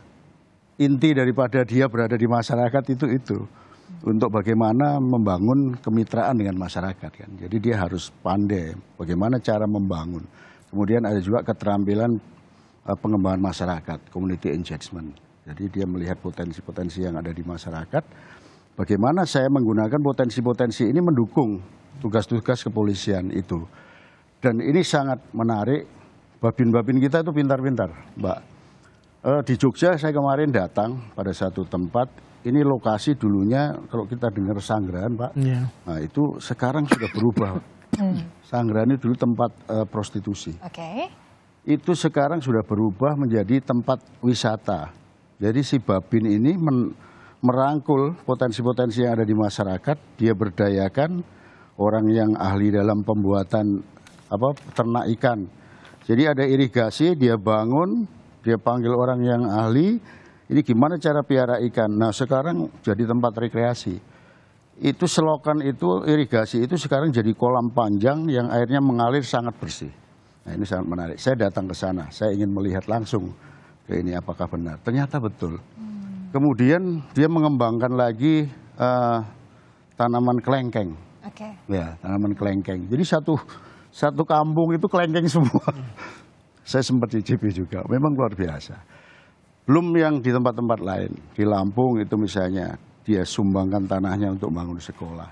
inti daripada dia berada di masyarakat itu untuk bagaimana membangun kemitraan dengan masyarakat kan. Jadi dia harus pandai bagaimana cara membangun. Kemudian ada juga keterampilan pengembangan masyarakat, community engagement. Jadi dia melihat potensi-potensi yang ada di masyarakat. Bagaimana saya menggunakan potensi-potensi ini mendukung tugas-tugas kepolisian itu. Dan ini sangat menarik. Babin-babin kita itu pintar-pintar, Mbak. Di Jogja saya kemarin datang pada satu tempat. Ini lokasi dulunya kalau kita dengar Sanggrahan, Pak. Nah itu sekarang sudah berubah. Sanggrahan itu dulu tempat prostitusi. Itu sekarang sudah berubah menjadi tempat wisata. Jadi si Babin ini merangkul potensi-potensi yang ada di masyarakat. Dia berdayakan orang yang ahli dalam pembuatan ternak ikan. Jadi ada irigasi, dia bangun, dia panggil orang yang ahli. Ini gimana cara piara ikan? Nah sekarang jadi tempat rekreasi. Itu selokan itu, irigasi itu sekarang jadi kolam panjang yang airnya mengalir sangat bersih. Nah ini sangat menarik. Saya datang ke sana, saya ingin melihat langsung ke ini apakah benar. Ternyata betul. Kemudian dia mengembangkan lagi tanaman kelengkeng. Ya, tanaman kelengkeng. Jadi satu kampung itu kelengkeng semua. Saya sempat cicipi juga, memang luar biasa. Belum yang di tempat-tempat lain. Di Lampung itu misalnya, dia sumbangkan tanahnya untuk bangun sekolah.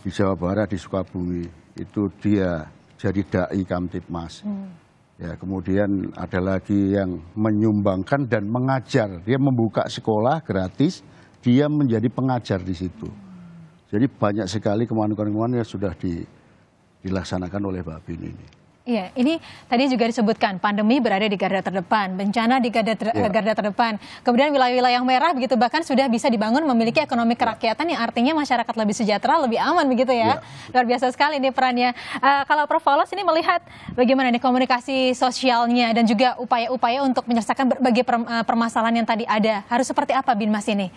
Di Jawa Barat, di Sukabumi, itu dia jadi dai Kamtipmas. Ya, kemudian ada lagi yang menyumbangkan dan mengajar. Dia membuka sekolah gratis, dia menjadi pengajar di situ. Jadi banyak sekali kemampuan-kemampuan yang sudah dilaksanakan oleh Babin ini.
Iya, ini tadi juga disebutkan pandemi berada di garda terdepan, bencana di garda terdepan. Kemudian wilayah-wilayah yang merah begitu bahkan sudah bisa dibangun memiliki ekonomi kerakyatan yang artinya masyarakat lebih sejahtera, lebih aman begitu ya. Luar biasa sekali ini perannya. Kalau Prof. Paulos ini melihat bagaimana nih komunikasi sosialnya dan juga upaya-upaya untuk menyelesaikan berbagai permasalahan yang tadi ada. Harus seperti apa Binmas ini?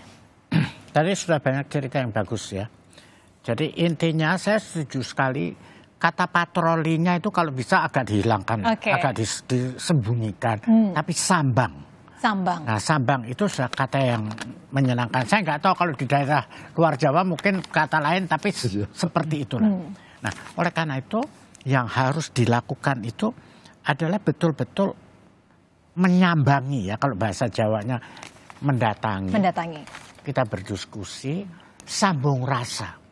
Tadi sudah banyak cerita yang bagus ya. Jadi intinya saya setuju sekali. Kata patrolinya itu kalau bisa agak dihilangkan, agak disembunyikan. Tapi sambang.
Sambang.
Nah, sambang itu sudah kata yang menyenangkan. Saya nggak tahu kalau di daerah luar Jawa mungkin kata lain, tapi seperti itulah. Nah, oleh karena itu yang harus dilakukan itu adalah betul-betul menyambangi ya, kalau bahasa Jawanya mendatangi. Kita berdiskusi, sambung rasa.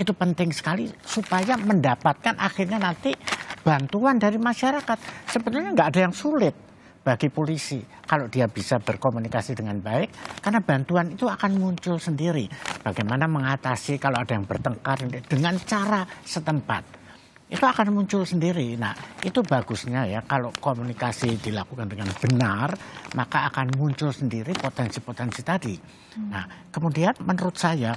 Itu penting sekali supaya mendapatkan akhirnya nanti bantuan dari masyarakat. Sebetulnya nggak ada yang sulit bagi polisi kalau dia bisa berkomunikasi dengan baik, karena bantuan itu akan muncul sendiri. Bagaimana mengatasi kalau ada yang bertengkar dengan cara setempat. Itu akan muncul sendiri. Nah, itu bagusnya ya kalau komunikasi dilakukan dengan benar, maka akan muncul sendiri potensi-potensi tadi. Nah, kemudian menurut saya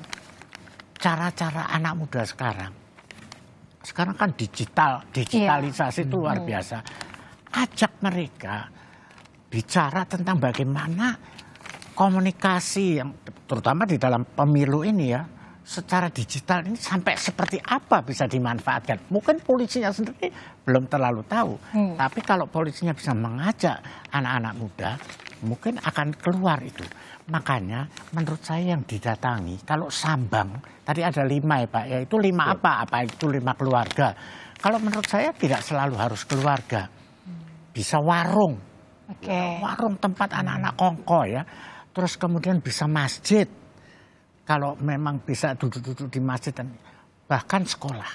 cara-cara anak muda sekarang kan digitalisasi itu luar biasa. Ajak mereka bicara tentang bagaimana komunikasi yang terutama di dalam pemilu ini ya, secara digital ini sampai seperti apa bisa dimanfaatkan. Mungkin polisinya sendiri belum terlalu tahu, tapi kalau polisinya bisa mengajak anak-anak muda, mungkin akan keluar itu. Makanya menurut saya yang didatangi, kalau sambang, tadi ada 5 ya Pak, yaitu 5 apa? Apa itu 5 keluarga? Kalau menurut saya tidak selalu harus keluarga. Bisa warung, warung tempat anak-anak kongko ya. Terus kemudian bisa masjid, kalau memang bisa duduk-duduk di masjid, dan bahkan sekolah.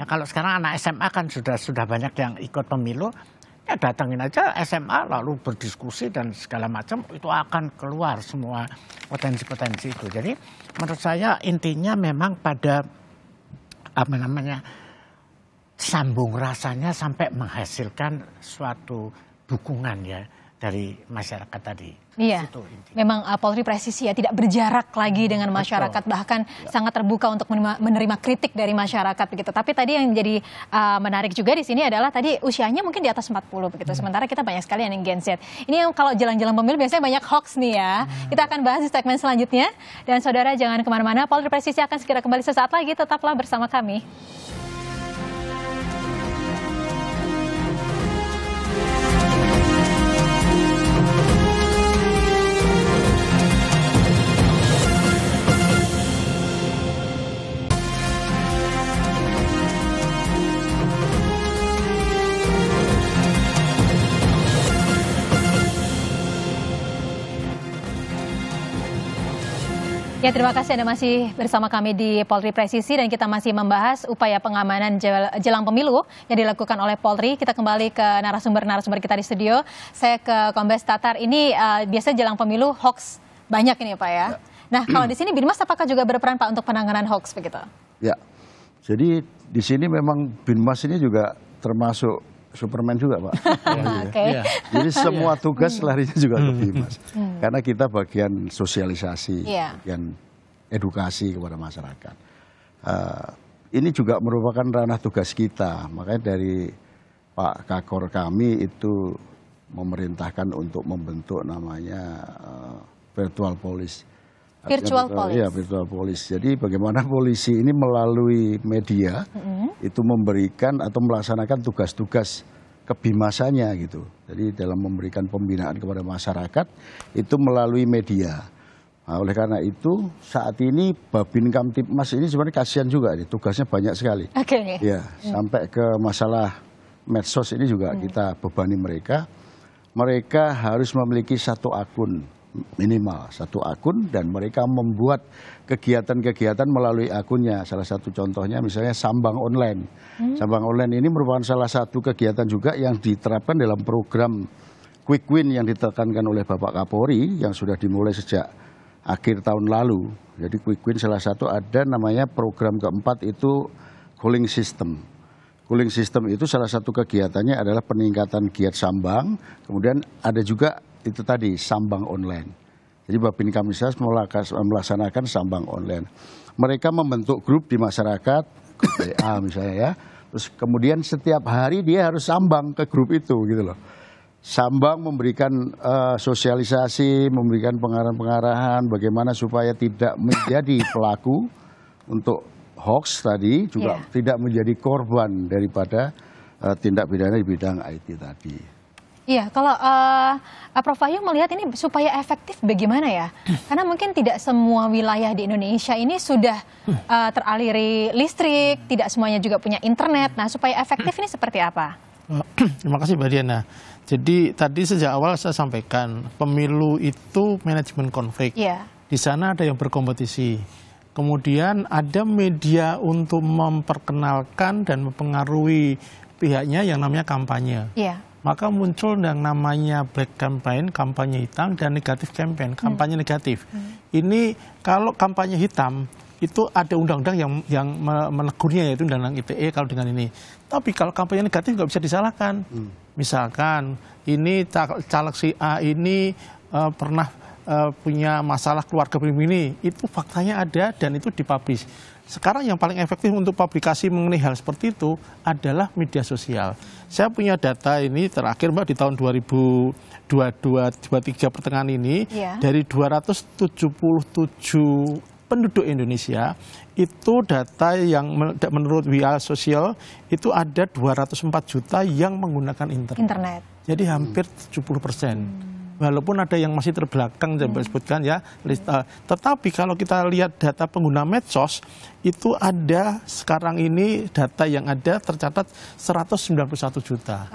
Ya kalau sekarang anak SMA kan sudah banyak yang ikut pemilu, ya datangin aja SMA lalu berdiskusi dan segala macam, itu akan keluar semua potensi-potensi itu. Jadi menurut saya intinya memang pada sambung rasanya sampai menghasilkan suatu dukungan ya dari masyarakat tadi.
Iya, memang Polri presisi ya, tidak berjarak lagi dengan masyarakat, bahkan sangat terbuka untuk menerima kritik dari masyarakat begitu. Tapi tadi yang menjadi menarik juga di sini adalah tadi usianya mungkin di atas 40 begitu. Sementara kita banyak sekali yang Gen Z. Ini yang kalau jelang-jelang pemilu biasanya banyak hoax nih ya. Kita akan bahas di segmen selanjutnya. Dan saudara jangan kemana-mana, Polri presisi akan segera kembali sesaat lagi. Tetaplah bersama kami. Ya, terima kasih Anda masih bersama kami di Polri Presisi dan kita masih membahas upaya pengamanan jelang pemilu yang dilakukan oleh Polri. Kita kembali ke narasumber kita di studio. Saya ke Kombes Tatar. Ini biasa jelang pemilu hoax banyak ini Pak ya. Nah, kalau di sini Binmas apakah juga berperan Pak untuk penanganan hoax begitu? Ya,
jadi di sini memang Binmas ini juga termasuk Superman juga Pak. Jadi semua tugas larinya juga ke Binmas. Karena kita bagian sosialisasi, bagian edukasi kepada masyarakat. Ini juga merupakan ranah tugas kita. Makanya dari Pak Kakor kami itu memerintahkan untuk membentuk namanya virtual police.
Virtual police.
Iya, virtual police. Jadi bagaimana polisi ini melalui media itu memberikan atau melaksanakan tugas-tugas kebimasannya gitu. Jadi dalam memberikan pembinaan kepada masyarakat itu melalui media. Nah, oleh karena itu saat ini Babin Kamtipmas ini sebenarnya kasihan juga, tugasnya banyak sekali. Ya, sampai ke masalah medsos ini juga kita bebani mereka. Mereka harus memiliki satu akun, minimal satu akun, dan mereka membuat kegiatan-kegiatan melalui akunnya. Salah satu contohnya misalnya Sambang Online. Sambang Online ini merupakan salah satu kegiatan juga yang diterapkan dalam program Quick Win yang ditekankan oleh Bapak Kapolri yang sudah dimulai sejak akhir tahun lalu. Jadi Quick Win salah satu ada namanya program keempat itu calling system. Cooling system itu salah satu kegiatannya adalah peningkatan giat sambang, kemudian ada juga itu tadi sambang online. Jadi Babin Kamtibmas melaksanakan sambang online. Mereka membentuk grup di masyarakat, grup WA misalnya ya. Terus kemudian setiap hari dia harus sambang ke grup itu gitu loh. Sambang memberikan sosialisasi, memberikan pengarahan-pengarahan bagaimana supaya tidak menjadi pelaku untuk hoax tadi, juga tidak menjadi korban daripada tindak pidana di bidang IT tadi.
Iya, kalau Prof. Wahyu melihat ini supaya efektif bagaimana ya? Karena mungkin tidak semua wilayah di Indonesia ini sudah teraliri listrik, tidak semuanya juga punya internet. Nah, supaya efektif ini seperti apa?
Terima kasih Mbak Diana. Jadi tadi sejak awal saya sampaikan, pemilu itu manajemen konflik. Di sana ada yang berkompetisi. Kemudian ada media untuk memperkenalkan dan mempengaruhi pihaknya yang namanya kampanye. Maka muncul yang namanya black campaign, kampanye hitam, dan negatif campaign, kampanye negatif. Ini kalau kampanye hitam, itu ada undang-undang yang menegurnya, yaitu undang-undang ITE kalau dengan ini. Tapi kalau kampanye negatif nggak bisa disalahkan. Misalkan ini caleg si A ini pernah punya masalah keluarga begini, itu faktanya ada dan itu dipublish. Sekarang yang paling efektif untuk publikasi mengenai hal seperti itu adalah media sosial. Saya punya data ini terakhir Mbak di tahun 2022-2023 pertengahan ini, dari 277 penduduk Indonesia, itu data yang menurut WIA Sosial itu ada 204 juta yang menggunakan internet. Jadi hampir 70%. Walaupun ada yang masih terbelakang, saya sebutkan ya, tetapi kalau kita lihat data pengguna medsos, itu ada sekarang ini data yang ada tercatat 191 juta.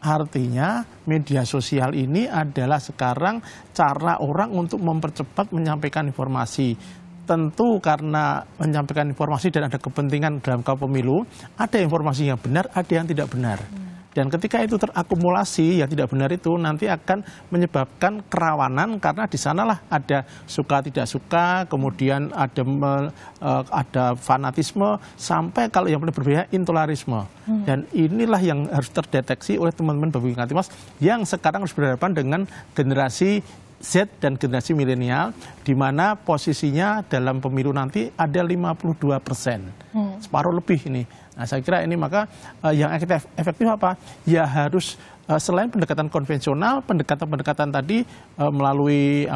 Artinya media sosial ini adalah sekarang cara orang untuk mempercepat menyampaikan informasi. Tentu karena menyampaikan informasi dan ada kepentingan dalam pemilu, ada informasi yang benar, ada yang tidak benar. Dan ketika itu terakumulasi yang tidak benar itu nanti akan menyebabkan kerawanan, karena di sanalah ada suka tidak suka, kemudian ada fanatisme, sampai kalau yang paling berbahaya intolerisme. Dan inilah yang harus terdeteksi oleh teman-teman Babin Kamtibmas yang sekarang harus berhadapan dengan generasi Z dan generasi milenial, di mana posisinya dalam pemilu nanti ada 52%, separuh lebih ini. Nah, saya kira ini maka yang efektif apa? Ya harus selain pendekatan konvensional, pendekatan tadi melalui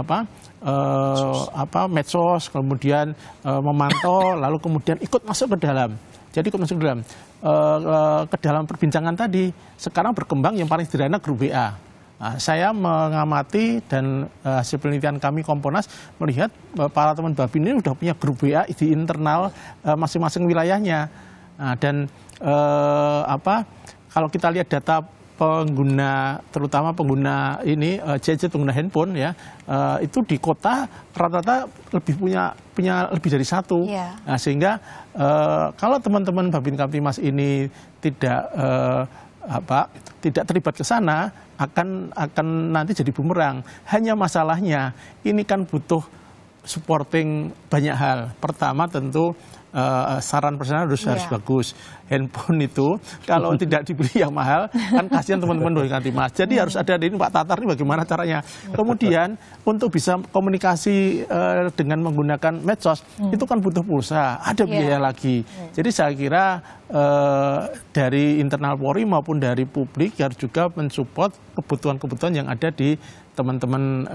medsos, kemudian memantau, lalu kemudian ikut masuk ke dalam. Jadi ikut masuk ke dalam perbincangan tadi. Sekarang berkembang yang paling sederhana grup WA. Nah, saya mengamati dan hasil penelitian kami Komponas melihat para teman Babin ini sudah punya grup WA di internal masing-masing wilayahnya. Nah, dan kalau kita lihat data pengguna, terutama pengguna ini gadget, pengguna handphone ya, itu di kota rata-rata punya lebih dari satu. Nah, sehingga kalau teman-teman Babin Kamtibmas ini tidak terlibat ke sana, akan nanti jadi bumerang. Hanya masalahnya ini kan butuh supporting banyak hal. Pertama tentu saran personal harus bagus. Handphone itu kalau tidak dibeli yang mahal, kan kasihan teman-teman Babin Kamtibmas. Jadi harus ada ini Pak Tatar ini bagaimana caranya. Kemudian untuk bisa komunikasi dengan menggunakan medsos, itu kan butuh pulsa, ada biaya lagi. Jadi saya kira dari internal Polri maupun dari publik harus juga mensupport kebutuhan-kebutuhan yang ada di teman-teman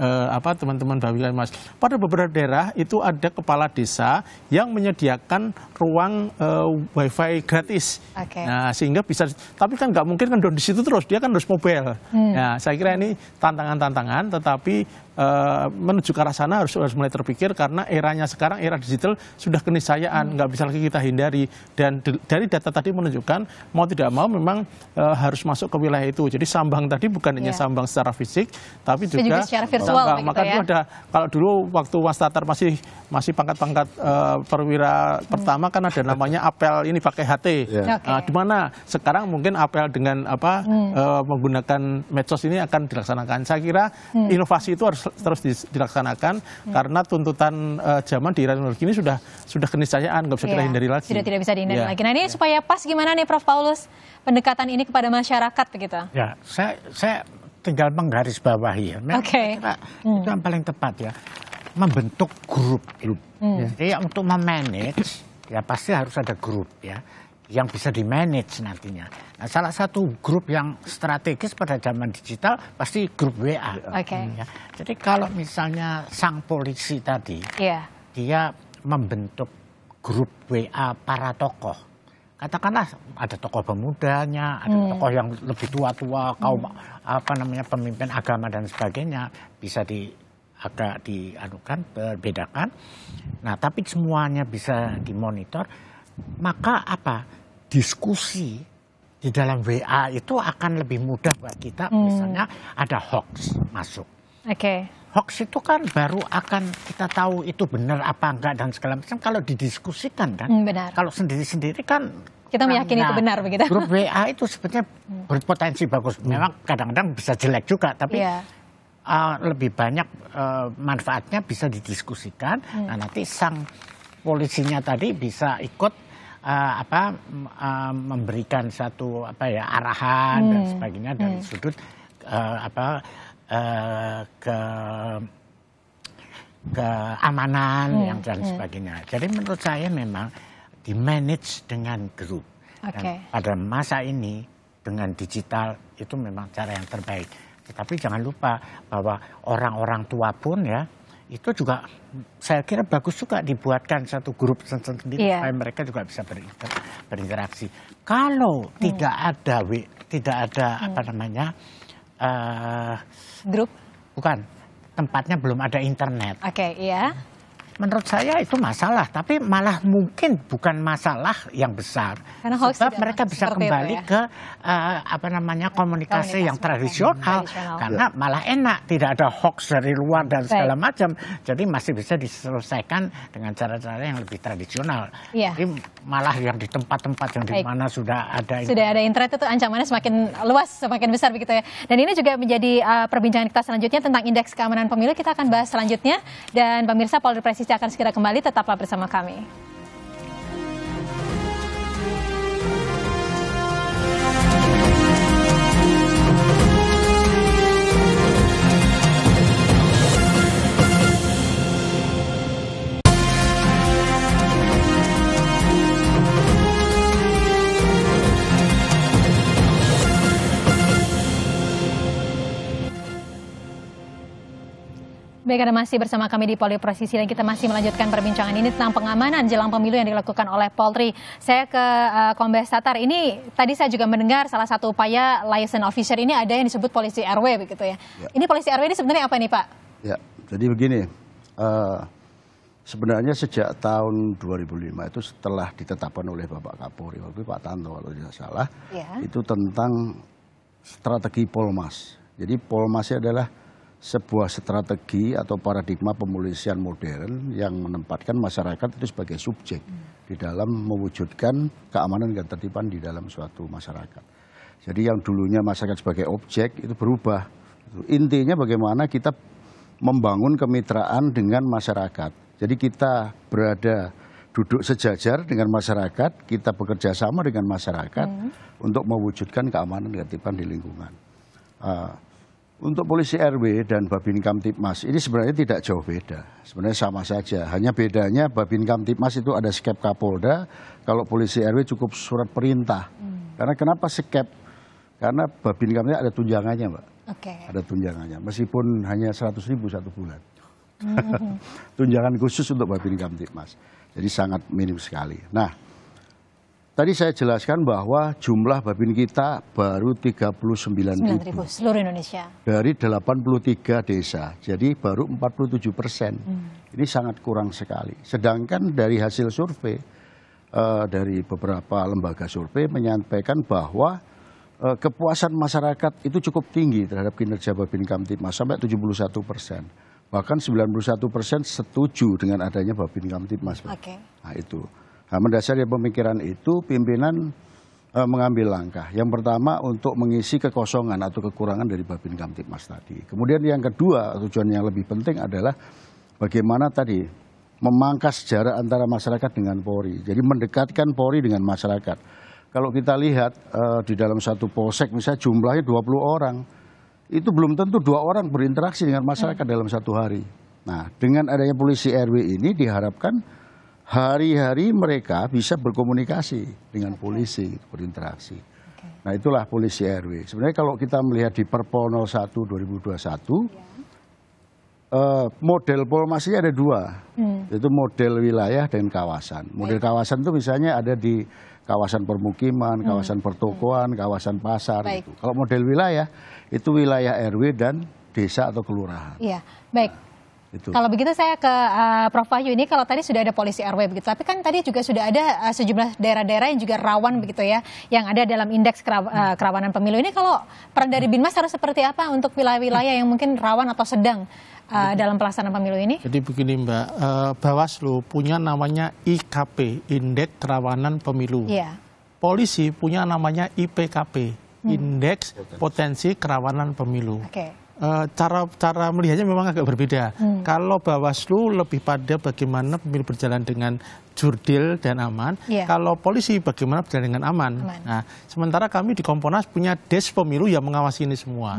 Babin Kamtibmas. Pada beberapa daerah itu ada kepala desa yang menyediakan ruang wifi gratis. Nah, sehingga bisa, tapi kan nggak mungkin kan di situ terus, dia kan harus mobile. Nah, saya kira ini tantangan-tantangan, tetapi menuju ke arah sana harus mulai terpikir, karena eranya sekarang era digital sudah keniscayaan, nggak bisa lagi kita hindari. Dan dari data tadi menunjukkan mau tidak mau memang harus masuk ke wilayah itu. Jadi sambang tadi bukan hanya sambang secara fisik, tapi juga
secara virtual
maka
begitu ya.
itu ada, kalau dulu waktu Mas Tatar masih pangkat-pangkat perwira pertama kan ada namanya apel ini pakai HT. Di mana sekarang mungkin apel dengan menggunakan medsos ini akan dilaksanakan. Saya kira inovasi itu harus terus dilaksanakan karena tuntutan zaman di era teknologi ini sudah keniscayaan, nggak bisa kita hindari lagi.
Sudah tidak bisa dihindari lagi. Nah ini supaya pas gimana nih Prof Paulus pendekatan ini kepada masyarakat begitu?
Ya, saya tinggal menggarisbawahi ya. Itu yang paling tepat ya. Membentuk grup. Jadi untuk memanage ya pasti harus ada grup ya yang bisa di-manage nantinya. Nah, salah satu grup yang strategis pada zaman digital pasti grup WA. Ya. Jadi kalau misalnya sang polisi tadi dia membentuk grup WA para tokoh. Katakanlah ada tokoh pemudanya, ada tokoh yang lebih tua-tua, kaum pemimpin agama dan sebagainya, bisa agak bedakan. Nah, tapi semuanya bisa dimonitor, maka diskusi di dalam WA itu akan lebih mudah buat kita. Misalnya ada hoax masuk. Hoax itu kan baru akan kita tahu itu benar apa enggak dan segala macam kalau didiskusikan kan. Kalau sendiri-sendiri kan
kita meyakini itu benar begitu.
Grup WA itu sebetulnya berpotensi bagus. Memang kadang-kadang bisa jelek juga, tapi lebih banyak manfaatnya bisa didiskusikan. Nah, nanti sang polisinya tadi bisa ikut memberikan satu arahan dan sebagainya dari sudut keamanan yang dan sebagainya. Jadi menurut saya memang di-manage dengan grup. Dan pada masa ini dengan digital itu memang cara yang terbaik. Tetapi jangan lupa bahwa orang-orang tua pun ya itu juga saya kira bagus juga dibuatkan satu grup sendiri supaya mereka juga bisa berinteraksi. Kalau tidak ada
grup,
bukan tempatnya belum ada internet. Menurut saya itu masalah, tapi malah mungkin bukan masalah yang besar.
Karena
sebab mereka bisa kembali ke komunikasi yang tradisional. Karena malah enak, tidak ada hoax dari luar dan segala macam. Jadi masih bisa diselesaikan dengan cara-cara yang lebih tradisional. Jadi malah yang di tempat-tempat yang di mana sudah ada
internet itu ancamannya semakin luas, semakin besar begitu ya. Dan ini juga menjadi perbincangan kita selanjutnya tentang indeks keamanan pemilu. Kita akan bahas selanjutnya dan pemirsa Polri Presisi akan segera kembali, tetaplah bersama kami. Baik, Anda masih bersama kami di Polri Presisi dan kita masih melanjutkan perbincangan ini tentang pengamanan jelang pemilu yang dilakukan oleh Polri. Saya ke Kombes Tatar. Ini tadi saya juga mendengar salah satu upaya liaison officer ini ada yang disebut polisi RW begitu ya. Ini polisi RW ini sebenarnya apa nih Pak? Ya,
jadi begini. Sebenarnya sejak tahun 2005 itu setelah ditetapkan oleh Bapak Kapolri, waktu Pak Tanto kalau tidak salah, itu tentang strategi Polmas. Jadi Polmas adalah sebuah strategi atau paradigma pemolisian modern yang menempatkan masyarakat itu sebagai subjek di dalam mewujudkan keamanan dan ketertiban di dalam suatu masyarakat. Jadi yang dulunya masyarakat sebagai objek itu berubah. Intinya bagaimana kita membangun kemitraan dengan masyarakat. Jadi kita duduk sejajar dengan masyarakat, kita bekerja sama dengan masyarakat untuk mewujudkan keamanan dan ketertiban di lingkungan. Untuk polisi RW dan Babin Kamtibmas ini sebenarnya tidak jauh beda. Sebenarnya sama saja. Hanya bedanya Babin Kamtibmas itu ada skep Kapolda, kalau polisi RW cukup surat perintah. Karena kenapa skep? Karena Babin Kamtibmas ada tunjangannya, Mbak. Ada tunjangannya. Meskipun hanya 100.000 satu bulan. Tunjangan khusus untuk Babin Kamtibmas. Jadi sangat minim sekali. Nah, tadi saya jelaskan bahwa jumlah Babin kita baru 39.000
seluruh Indonesia.
Dari 83 desa, jadi baru 47%. Ini sangat kurang sekali. Sedangkan dari hasil survei, dari beberapa lembaga survei menyampaikan bahwa kepuasan masyarakat itu cukup tinggi terhadap kinerja Babin Kamtipmas sampai 71%. Bahkan 91% setuju dengan adanya Babin Kamtipmas.
Oke.
Nah itu. Nah, mendasari pemikiran itu pimpinan mengambil langkah. Yang pertama untuk mengisi kekosongan atau kekurangan dari Babin Kamtipmas tadi. Kemudian yang kedua, tujuan yang lebih penting adalah bagaimana tadi memangkas jarak antara masyarakat dengan Polri. Jadi mendekatkan Polri dengan masyarakat. Kalau kita lihat di dalam satu polsek misalnya jumlahnya 20 orang, itu belum tentu 2 orang berinteraksi dengan masyarakat dalam satu hari. Nah, dengan adanya polisi RW ini diharapkan hari-hari mereka bisa berkomunikasi dengan polisi, berinteraksi. Nah, itulah polisi RW. Sebenarnya kalau kita melihat di Perpol 01 2021, model Polmasnya ada 2, yaitu model wilayah dan kawasan. Model kawasan itu misalnya ada di kawasan permukiman, kawasan pertokoan, kawasan pasar. Gitu. Kalau model wilayah, itu wilayah RW dan desa atau kelurahan.
Iya, baik.
Itu.
Kalau begitu saya ke Prof. Wahyu ini, kalau tadi sudah ada polisi RW begitu, tapi kan tadi juga sudah ada sejumlah daerah-daerah yang juga rawan begitu ya, yang ada dalam indeks kerawanan pemilu ini. Kalau peran dari Binmas harus seperti apa untuk wilayah-wilayah yang mungkin rawan atau sedang dalam pelaksanaan pemilu ini?
Jadi begini Mbak, Bawaslu punya namanya IKP, Indeks Kerawanan Pemilu.
Iya.
Polisi punya namanya IPKP, Indeks Potensi Kerawanan Pemilu. Cara melihatnya memang agak berbeda. Kalau Bawaslu lebih pada bagaimana pemilu berjalan dengan jurdil dan aman. Kalau polisi bagaimana berjalan dengan aman. Nah, sementara kami di Komponas punya Des Pemilu yang mengawasi ini semua.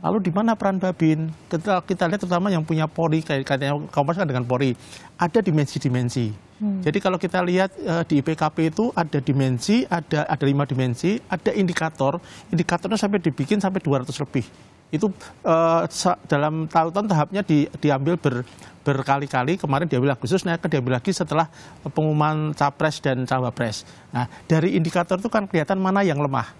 Lalu di mana peran Babin? Kita lihat terutama yang punya Polri, kaitannya Komponas kan dengan Polri, ada dimensi-dimensi. Jadi kalau kita lihat di IPKP itu ada dimensi, ada 5 dimensi, ada indikator. Indikatornya sampai dibikin sampai 200 lebih. Itu dalam tahun tahapnya diambil berkali-kali. Kemarin diambil Agustus, nah akan diambil lagi setelah pengumuman Capres dan Cawapres. Nah, dari indikator itu kan kelihatan mana yang lemah.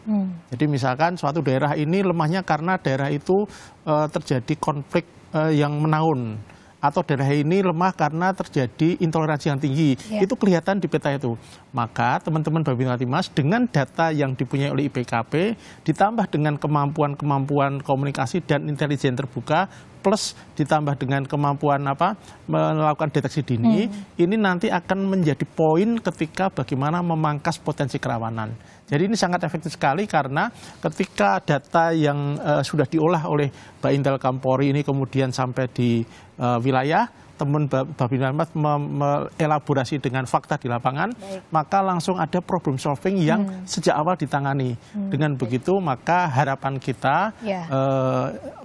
Jadi misalkan suatu daerah ini lemahnya karena daerah itu terjadi konflik yang menaun. Atau daerah ini lemah karena terjadi intoleransi yang tinggi. Itu kelihatan di peta itu. Maka teman-teman Babin Kamtipmas dengan data yang dipunyai oleh IPKP ditambah dengan kemampuan komunikasi dan intelijen terbuka plus ditambah dengan kemampuan melakukan deteksi dini, ini nanti akan menjadi poin ketika bagaimana memangkas potensi kerawanan. Jadi ini sangat efektif sekali karena ketika data yang sudah diolah oleh Baintel Polri ini kemudian sampai di wilayah, teman Babin Kamtipmas mengelaborasi dengan fakta di lapangan, maka langsung ada problem solving yang sejak awal ditangani. Dengan begitu maka harapan kita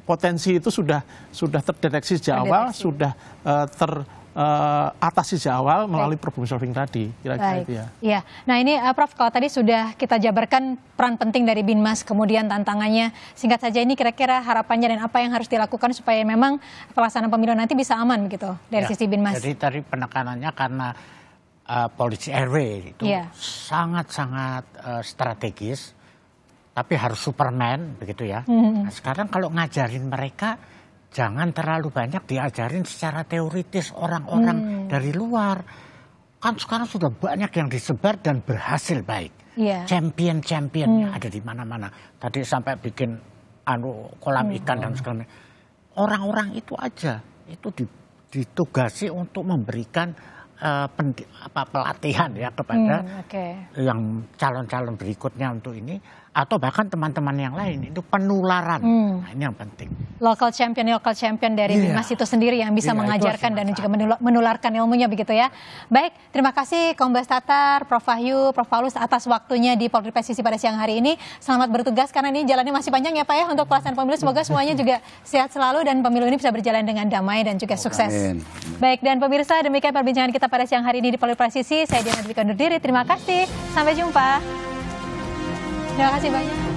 potensi itu sudah terdeteksi sejak awal, sudah teratasi sejak awal melalui problem solving tadi. Kira-kira itu ya.
Iya. Nah ini Prof, kalau tadi sudah kita jabarkan peran penting dari Binmas, kemudian tantangannya, singkat saja ini kira-kira harapannya dan apa yang harus dilakukan supaya memang pelaksanaan pemilu nanti bisa aman begitu dari sisi Binmas.
Jadi tadi penekanannya karena polisi RW itu sangat-sangat strategis, tapi harus Superman begitu ya. Nah, sekarang kalau ngajarin mereka, jangan terlalu banyak diajarin secara teoritis orang-orang dari luar. Kan sekarang sudah banyak yang disebar dan berhasil baik. Champion-championnya ada di mana-mana. Tadi sampai bikin kolam ikan dan segala macam. Orang-orang itu aja itu ditugasi untuk memberikan pelatihan ya kepada yang calon-calon berikutnya untuk ini, atau bahkan teman-teman yang lain, itu penularan. Nah, ini yang penting.
Local champion dari Binmas itu sendiri yang bisa mengajarkan dan juga menularkan ilmunya begitu ya. Baik, terima kasih Kombes Tatar, Prof. Wahyu, Prof. Paulus atas waktunya di Polri Presisi pada siang hari ini. Selamat bertugas karena ini jalannya masih panjang ya Pak ya untuk pelaksanaan pemilu. Semoga semuanya juga sehat selalu dan pemilu ini bisa berjalan dengan damai dan juga sukses. Baik, dan pemirsa, demikian perbincangan kita pada siang hari ini di Polri Presisi. Saya Diana Dwika undur diri. Terima kasih. Sampai jumpa. Terima kasih banyak.